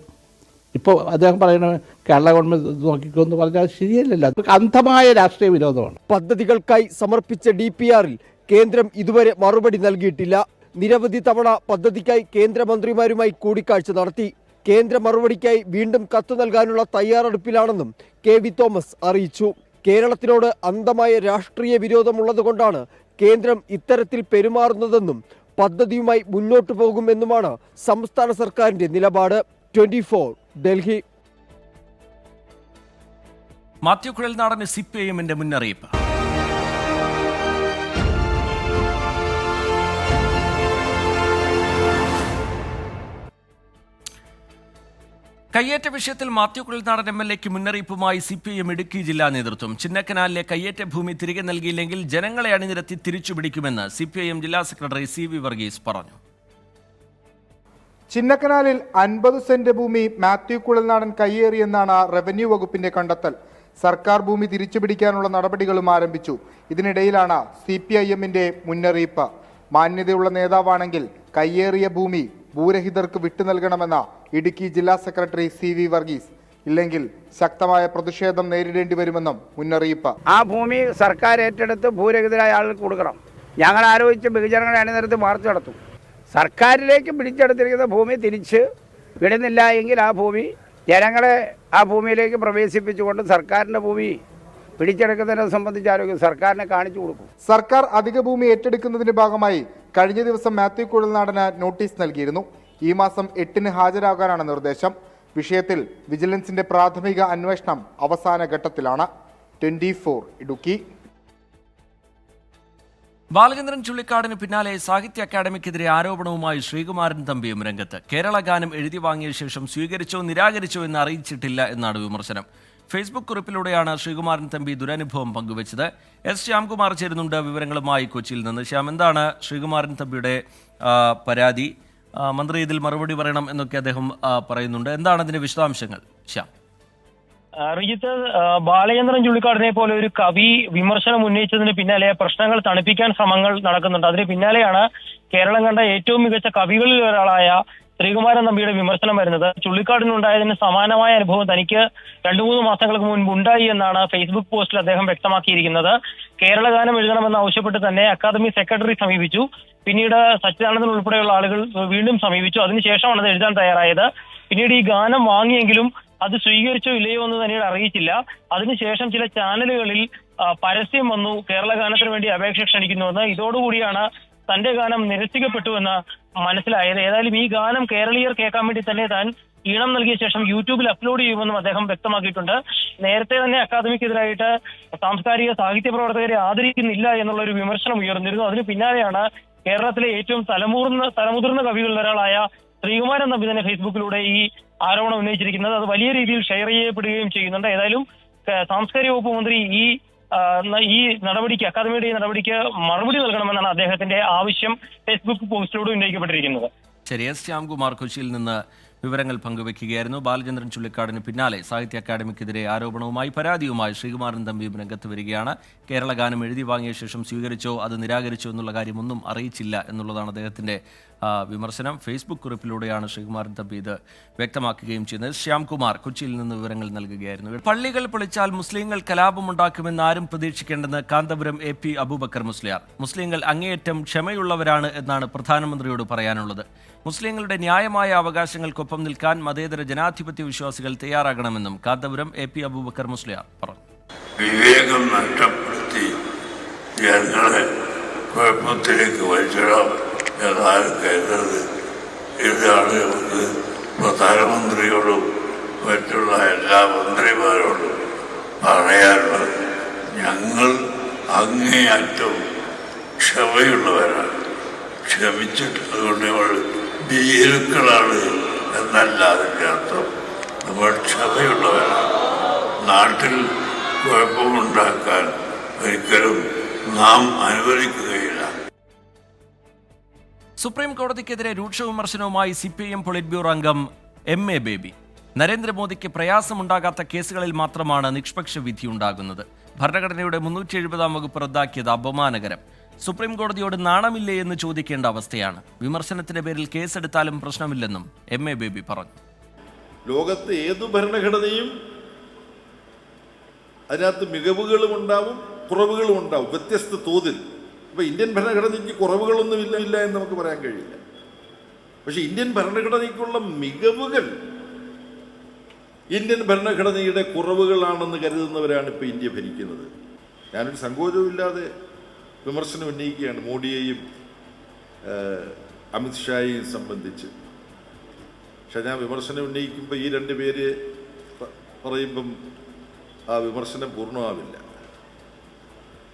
ഇപ്പോൾ അദ്ദേഹം പറയുന്നത് കേരള ഗവൺമെൻറ് നോക്കിക്കോ എന്ന് പറഞ്ഞാൽ ശരിയല്ലല്ലോ. അത് അന്ധമായ രാഷ്ട്രീയ വിരോധമാണ്. പദ്ധതികൾക്കായി സമർപ്പിച്ച DPRൽ കേന്ദ്രം ഇതുവരെ മറുപടി നൽകിയിട്ടില്ല. നിരവധി തവണ പദ്ധതിക്കായി കേന്ദ്രമന്ത്രിമാരുമായി കൂടിക്കാഴ്ച നടത്തി. കേന്ദ്ര മറുപടിക്കായി വീണ്ടും കത്ത് നൽകാനുള്ള തയ്യാറെടുപ്പിലാണെന്നും KV തോമസ് അറിയിച്ചു. കേരളത്തിനോട് അന്ധമായ രാഷ്ട്രീയ വിരോധമുള്ളതുകൊണ്ടാണ് കേന്ദ്രം ഇത്തരത്തിൽ പെരുമാറുന്നതെന്നും പദ്ധതിയുമായി മുന്നോട്ടു പോകുമെന്നുമാണ് സംസ്ഥാന സർക്കാരിന്റെ നിലപാട്. 24 ഡൽഹി. മാത്യു കുഴൽനാടന് CPIMന്റെ മുന്നറിയിപ്പ്. കയ്യേറ്റ വിഷയത്തിൽ മാത്യു കുഴൽനാടൻ MLAക്ക് മുന്നറിയിപ്പുമായി CPIM ഇടുക്കി ജില്ലാ നേതൃത്വം. ചിന്നക്കനാലിലെ കയ്യേറ്റ ഭൂമി തിരികെ നൽകിയില്ലെങ്കിൽ ജനങ്ങളെ അണിനിരത്തി തിരിച്ചുപിടിക്കുമെന്ന് CPIM ജില്ലാ സെക്രട്ടറി CV വർഗീസ് പറഞ്ഞു. ചിന്നക്കനാലിൽ 50 സെന്റ് ഭൂമി മാത്യു കുഴൽനാടൻ കയ്യേറിയെന്നാണ് റവന്യൂ വകുപ്പിന്റെ കണ്ടെത്തൽ. സർക്കാർ ഭൂമി തിരിച്ചുപിടിക്കാനുള്ള നടപടികളും ആരംഭിച്ചു. ഇതിനിടയിലാണ് CPIMന്റെ മുന്നറിയിപ്പ്. മാന്യതയുള്ള നേതാവാണെങ്കിൽ കയ്യേറിയ ഭൂമി ഭൂരഹിതർക്ക് വിട്ടു നൽകണമെന്ന ഇടുക്കി ജില്ലാ സെക്രട്ടറി CV വർഗീസ്. ഇല്ലെങ്കിൽ ശക്തമായ പ്രതിഷേധം നേരിടേണ്ടി വരുമെന്നും മുന്നറിയിപ്പ്. ആ ഭൂമി സർക്കാർ ഏറ്റെടുത്ത് ഭൂരഹിതരായ ആളുകൾക്ക് കൊടുക്കണം. ഞങ്ങൾ ആലോചിച്ച് ബഹുജനങ്ങളെ അണിനിരത്തി മാർച്ച് നടത്തും. സർക്കാരിലേക്ക് പിടിച്ചെടുത്തിരിക്കുന്ന ഭൂമി തിരിച്ച് വിടുന്നില്ല എങ്കിൽ ആ ഭൂമി ജനങ്ങളെ ആ ഭൂമിയിലേക്ക് പ്രവേശിപ്പിച്ചുകൊണ്ട് സർക്കാരിൻ്റെ ഭൂമി പിടിച്ചെടുക്കുന്നതിനെ സംബന്ധിച്ച് ആരോഗ്യം സർക്കാരിനെ കാണിച്ചു കൊടുക്കും. സർക്കാർ അധിക ഭൂമി ഏറ്റെടുക്കുന്നതിന്റെ ഭാഗമായി കഴിഞ്ഞ ദിവസം മാത്യു കുഴൽനാടന് നോട്ടീസ് നൽകിയിരുന്നു. ഈ മാസം 8-ന് ഹാജരാകാനാണ് നിർദ്ദേശം. വിഷയത്തിൽ വിജിലൻസിന്റെ പ്രാഥമിക അന്വേഷണം അവസാന ഘട്ടത്തിലാണ്. 24 ഇടുക്കി. ബാലചന്ദ്രൻ ചുള്ളിക്കാടിന് പിന്നാലെ സാഹിത്യ അക്കാദമിക്കെതിരെ ആരോപണവുമായി ശ്രീകുമാരൻ തമ്പിയും രംഗത്ത്. കേരള ഗാനം എഴുതി വാങ്ങിയ ശേഷം സ്വീകരിച്ചോ നിരാകരിച്ചോ എന്ന് അറിയിച്ചിട്ടില്ല എന്നാണ് വിമർശനം. ഫേസ്ബുക്ക് കുറിപ്പിലൂടെയാണ് ശ്രീകുമാരൻ തമ്പി ദുരനുഭവം പങ്കുവച്ചത്. എസ് ശ്യാംകുമാർ ചേരുന്നുണ്ട് വിവരങ്ങളുമായി കൊച്ചിയിൽ നിന്ന്. ശ്യാം, എന്താണ് ശ്രീകുമാരൻ തമ്പിയുടെ പരാതി? മന്ത്രി ഇതിൽ മറുപടി പറയണം എന്നൊക്കെ അദ്ദേഹം പറയുന്നുണ്ട്. എന്താണ് അതിന്റെ വിശദാംശങ്ങൾ? ശ്യാം. റിജിത്ത്, ബാലചന്ദ്രൻ ചുള്ളിക്കാടിനെ പോലെ ഒരു കവി വിമർശനം ഉന്നയിച്ചതിന് പിന്നാലെ പ്രശ്നങ്ങൾ തണുപ്പിക്കാൻ ശ്രമങ്ങൾ നടക്കുന്നുണ്ട്. അതിന് പിന്നാലെയാണ് കേരളം കണ്ട ഏറ്റവും മികച്ച കവികളിൽ ഒരാളായ ശ്രീകുമാരൻ തമ്പിയുടെ വിമർശനം വരുന്നത്. ചുള്ളിക്കാടിനുണ്ടായതിന് സമാനമായ അനുഭവം തനിക്ക് 2-3 മാസങ്ങൾക്ക് മുൻപ് ഉണ്ടായി എന്നാണ് ഫേസ്ബുക്ക് പോസ്റ്റിൽ അദ്ദേഹം വ്യക്തമാക്കിയിരിക്കുന്നത്. കേരള ഗാനം എഴുതണമെന്ന് ആവശ്യപ്പെട്ട് തന്നെ അക്കാദമി സെക്രട്ടറി സമീപിച്ചു. പിന്നീട് സച്ചിദാനന്ദൻ ഉൾപ്പെടെയുള്ള ആളുകൾ വീണ്ടും സമീപിച്ചു. അതിനുശേഷമാണ് അത് എഴുതാൻ തയ്യാറായത്. പിന്നീട് ഈ ഗാനം വാങ്ങിയെങ്കിലും അത് സ്വീകരിച്ചോ ഇല്ലയോ എന്ന് തന്നെയാണ് അറിയിച്ചില്ല. അതിനുശേഷം ചില ചാനലുകളിൽ പരസ്യം വന്നു, കേരള ഗാനത്തിന് വേണ്ടി അപേക്ഷ ക്ഷണിക്കുന്നുവെന്ന്. ഇതോടുകൂടിയാണ് തന്റെ ഗാനം നിരസിക്കപ്പെട്ടുവെന്ന് മനസ്സിലായത്. ഏതായാലും ഈ ഗാനം കേരളീയർ കേൾക്കാൻ വേണ്ടി തന്നെ താൻ ഈണം നൽകിയ ശേഷം യൂട്യൂബിൽ അപ്ലോഡ് ചെയ്യുമെന്നും അദ്ദേഹം വ്യക്തമാക്കിയിട്ടുണ്ട്. നേരത്തെ തന്നെ അക്കാദമിക്കെതിരായിട്ട് സാംസ്കാരിക സാഹിത്യ പ്രവർത്തകരെ ആദരിക്കുന്നില്ല എന്നുള്ള ഒരു വിമർശനം ഉയർന്നിരുന്നു. അതിന് പിന്നാലെയാണ് കേരളത്തിലെ ഏറ്റവും തലമുതിർന്ന കവികളിൽ ഒരാളായ ശ്രീകുമാരൻ തമ്പി തന്നെ ഫേസ്ബുക്കിലൂടെ ഈ ആരോപണം ഉന്നയിച്ചിരിക്കുന്നത്. അത് വലിയ രീതിയിൽ ഷെയർ ചെയ്യപ്പെടുകയും ചെയ്യുന്നുണ്ട്. ഏതായാലും സാംസ്കാരിക വകുപ്പ് മന്ത്രി ഈ നടപടിക്ക്, അക്കാദമിയുടെ ഈ നടപടിക്ക് മറുപടി നൽകണമെന്നാണ് അദ്ദേഹത്തിന്റെ ആവശ്യം ഫേസ്ബുക്ക് പോസ്റ്റിലൂടെ ഉന്നയിക്കപ്പെട്ടിരിക്കുന്നത്. ശരി, എസ് ശ്യാംകുമാർ കൊച്ചിയിൽ നിന്ന് വിവരങ്ങൾ പങ്കുവയ്ക്കുകയായിരുന്നു. ബാലചന്ദ്രൻ ചുള്ളിക്കാടിന് പിന്നാലെ സാഹിത്യ അക്കാദമിക്കെതിരെ ആരോപണവുമായി പരാതിയുമായി ശ്രീകുമാരൻ തമ്പിയും രംഗത്ത് വരികയാണ്. കേരള ഗാനം എഴുതി വാങ്ങിയ ശേഷം സ്വീകരിച്ചോ അത് നിരാകരിച്ചോ എന്നുള്ള കാര്യമൊന്നും അറിയിച്ചില്ല എന്നുള്ളതാണ് അദ്ദേഹത്തിന്റെ വിമർശനം. ഫേസ്ബുക്ക് കുറിപ്പിലൂടെയാണ് ശ്രീകുമാരൻ തമ്പി ഇത് വ്യക്തമാക്കുകയും ചെയ്യുന്നത്. ശ്യാംകുമാർ കൊച്ചിയിൽ നിന്ന് വിവരങ്ങൾ നൽകുകയായിരുന്നു. പള്ളികൾ പൊളിച്ചാൽ മുസ്ലിങ്ങൾ കലാപമുണ്ടാക്കുമെന്ന് ആരും പ്രതീക്ഷിക്കേണ്ടെന്ന് കാന്തപുരം AP അബൂബക്കർ മുസ്ലിയാർ. മുസ്ലിങ്ങൾ അങ്ങേയറ്റം ക്ഷമയുള്ളവരാണ് എന്നാണ് പ്രധാനമന്ത്രിയോട് പറയാനുള്ളത്. മുസ്ലിങ്ങളുടെ ന്യായമായ അവകാശങ്ങൾക്കൊപ്പം നിൽക്കാൻ മതേതര ജനാധിപത്യ വിശ്വാസികൾ തയ്യാറാകണമെന്നും കാന്തപുരം AP അബൂബക്കർ മുസ്ലിയാർ പറഞ്ഞു. വിവേകം നഷ്ടപ്പെടുത്തി ജനങ്ങളെ കുഴപ്പത്തിലേക്ക് വലിച്ചിടാം എന്നാണ് കരുതുന്നത്. ഇതാണ് നമുക്ക് പ്രധാനമന്ത്രിയോടും മറ്റുള്ള എല്ലാ മന്ത്രിമാരോടും പറയാനുള്ളത്. ഞങ്ങൾ അങ്ങേയറ്റം ക്ഷമയുള്ളവരാണ്. ക്ഷമിച്ചിട്ട് അതുകൊണ്ട് നമ്മൾ ഭീരുക്കളാണ് എന്നല്ല അതിൻ്റെ അർത്ഥം. നമ്മൾ ക്ഷമയുള്ളവരാണ്. നാട്ടിൽ കുഴപ്പമുണ്ടാക്കാൻ ഒരിക്കലും നാം അനുവദിക്കുകയില്ല. സുപ്രീം കോടതിക്കെതിരെ രൂക്ഷ വിമർശനവുമായി CPIM പൊളിറ്റ് ബ്യൂറോ അംഗം MA ബേബി. നരേന്ദ്രമോദിക്ക് പ്രയാസമുണ്ടാകാത്ത കേസുകളിൽ മാത്രമാണ് നിഷ്പക്ഷ വിധി ഉണ്ടാകുന്നത്. ഭരണഘടനയുടെ 370-ാം വകുപ്പ് റദ്ദാക്കിയത് അപമാനകരം. സുപ്രീം കോടതിയോട് നാണമില്ലേ എന്ന് ചോദിക്കേണ്ട അവസ്ഥയാണ്. വിമർശനത്തിന്റെ പേരിൽ കേസെടുത്താലും പ്രശ്നമില്ലെന്നും MA ബേബി പറഞ്ഞു. ലോകത്ത് ഏതു ഭരണഘടനയും അതിനകത്ത് മികവുകളും ഉണ്ടാവും, കുറവുകളും ഉണ്ടാവും, വ്യത്യസ്ത തോതിൽ. അപ്പോൾ ഇന്ത്യൻ ഭരണഘടനയ്ക്ക് കുറവുകളൊന്നും ഇല്ല എന്ന് നമുക്ക് പറയാൻ കഴിയില്ല. പക്ഷെ ഇന്ത്യൻ ഭരണഘടനയ്ക്കുള്ള മികവുകൾ ഇന്ത്യൻ ഭരണഘടനയുടെ കുറവുകളാണെന്ന് കരുതുന്നവരാണ് ഇപ്പോൾ ഇന്ത്യ ഭരിക്കുന്നത്. ഞാനൊരു സങ്കോചവുമില്ലാതെ വിമർശനം ഉന്നയിക്കുകയാണ് മോഡിയെയും അമിത്ഷായെയും സംബന്ധിച്ച്. പക്ഷെ ഞാൻ വിമർശനം ഉന്നയിക്കുമ്പോൾ ഈ 2 പേര് പറയുമ്പം ആ വിമർശനം പൂർണ്ണമാവില്ല.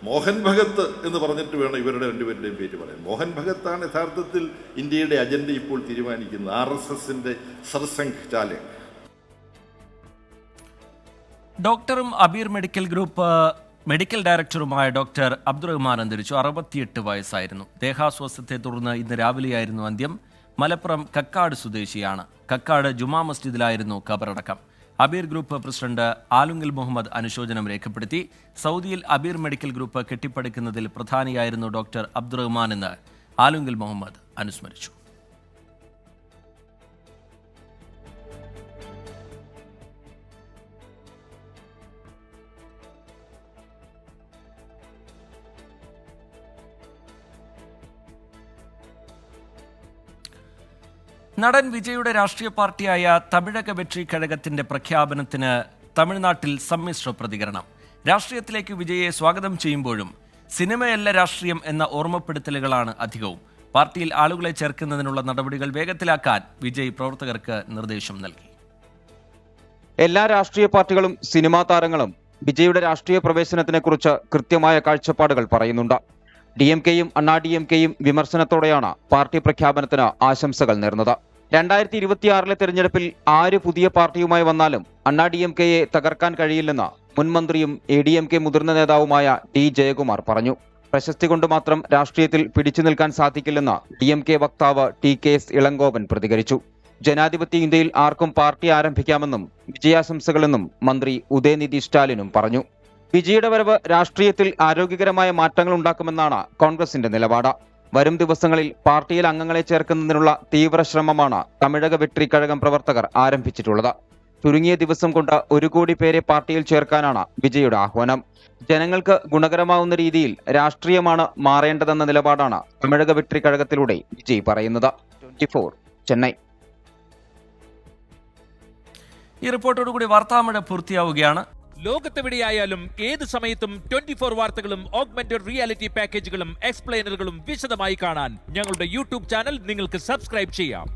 മോഹൻ ഭഗത് എന്ന് പറഞ്ഞിട്ട് വേണം ഇവരുടെ 2 പേരുടെയും പേര് പറയാൻ. മോഹൻ ഭഗത്താണ് യഥാർത്ഥത്തിൽ ഇന്ത്യയുടെ അജണ്ട ഇപ്പോൾ തീരുമാനിക്കുന്നത്. RSSന്റെ സർസംഘ് ചാലക്. ഡോക്ടറും അബീർ മെഡിക്കൽ ഗ്രൂപ്പ് മെഡിക്കൽ ഡയറക്ടറുമായ ഡോക്ടർ അബ്ദുറഹ്മാൻ അന്തരിച്ചു. 68 വയസ്സായിരുന്നു. ദേഹാസ്വാസ്ഥ്യത്തെ തുടർന്ന് ഇന്ന് രാവിലെയായിരുന്നു അന്ത്യം. മലപ്പുറം കക്കാട് സ്വദേശിയാണ്. കക്കാട് ജുമാ മസ്ജിദിലായിരുന്നു ഖബറടക്കം. അബീർ ഗ്രൂപ്പ് പ്രസിഡന്റ് ആലുങ്കൽ മുഹമ്മദ് അനുശോചനം രേഖപ്പെടുത്തി. സൗദിയിൽ അബീർ മെഡിക്കൽ ഗ്രൂപ്പ് കെട്ടിപ്പടുക്കുന്നതിൽ പ്രധാനിയായിരുന്നു ഡോക്ടർ അബ്ദുറഹ്മാൻ എന്ന് ആലുങ്കൽ മുഹമ്മദ് അനുസ്മരിച്ചു. നടൻ വിജയുടെ രാഷ്ട്രീയ പാർട്ടിയായ തമിഴക വെട്രി കഴകത്തിന്റെ പ്രഖ്യാപനത്തിന് തമിഴ്നാട്ടിൽ സമ്മിശ്ര പ്രതികരണം. രാഷ്ട്രീയത്തിലേക്ക് വിജയെ സ്വാഗതം ചെയ്യുമ്പോഴും സിനിമയല്ല രാഷ്ട്രീയം എന്ന ഓർമ്മപ്പെടുത്തലുകളാണ് അധികവും. പാർട്ടിയിൽ ആളുകളെ ചേർക്കുന്നതിനുള്ള നടപടികൾ വേഗത്തിലാക്കാൻ വിജയ് പ്രവർത്തകർക്ക് നിർദ്ദേശം നൽകി. എല്ലാ രാഷ്ട്രീയ പാർട്ടികളും സിനിമാ താരങ്ങളും വിജയുടെ രാഷ്ട്രീയ പ്രവേശനത്തിനെ കുറിച്ച് കൃത്യമായ കാഴ്ചപ്പാടുകൾ പറയുന്നുണ്ട്. DMK-യും അണ്ണാ DMK-യും വിമർശനത്തോടെയാണ് പാർട്ടി പ്രഖ്യാപനത്തിന് ആശംസകൾ നേർന്നത്. 2026 തെരഞ്ഞെടുപ്പിൽ ആര് പുതിയ പാർട്ടിയുമായി വന്നാലും അണ്ണാ DMK-യെ തകർക്കാൻ കഴിയില്ലെന്ന് മുൻ മന്ത്രിയും ADMK മുതിർന്ന നേതാവുമായ ടി ജയകുമാർ പറഞ്ഞു. പ്രശസ്തി കൊണ്ട് മാത്രം രാഷ്ട്രീയത്തിൽ പിടിച്ചു നിൽക്കാൻ സാധിക്കില്ലെന്ന് DMK വക്താവ് TKS ഇളങ്കോവൻ പ്രതികരിച്ചു. ജനാധിപത്യ ഇന്ത്യയിൽ ആർക്കും പാർട്ടി ആരംഭിക്കാമെന്നും വിജയാശംസകളെന്നും മന്ത്രി ഉദയനിധി സ്റ്റാലിനും പറഞ്ഞു. വിജയുടെ വരവ് രാഷ്ട്രീയത്തിൽ ആരോഗ്യകരമായ മാറ്റങ്ങൾ ഉണ്ടാക്കുമെന്നാണ് കോൺഗ്രസിന്റെ നിലപാട്. വരും ദിവസങ്ങളിൽ പാർട്ടിയിൽ അംഗങ്ങളെ ചേർക്കുന്നതിനുള്ള തീവ്ര ശ്രമമാണ് തമിഴക വെട്രി കഴകം പ്രവർത്തകർ ആരംഭിച്ചിട്ടുള്ളത്. ചുരുങ്ങിയ ദിവസം കൊണ്ട് 1 കോടി പേരെ പാർട്ടിയിൽ ചേർക്കാനാണ് വിജയുടെ ആഹ്വാനം. ജനങ്ങൾക്ക് ഗുണകരമാവുന്ന രീതിയിൽ രാഷ്ട്രീയമാണ് മാറേണ്ടതെന്ന നിലപാടാണ് തമിഴക വെട്രി കഴകത്തിലൂടെ വിജയ് പറയുന്നത്. 24 ചെന്നൈ. ഈ റിപ്പോർട്ടോടുകൂടി വാർത്താമഴ പൂർത്തിയാവുകയാണ്. ലോകത്തെവിടെയായാലും ഏത് സമയത്തും 24 വാർത്തകളും ഓഗ്മെന്റഡ് റിയാലിറ്റി പാക്കേജുകളും എക്സ്പ്ലെയിനറുകളും വിശദമായി കാണാൻ ഞങ്ങളുടെ യൂട്യൂബ് ചാനൽ നിങ്ങൾക്ക് സബ്സ്ക്രൈബ് ചെയ്യാം.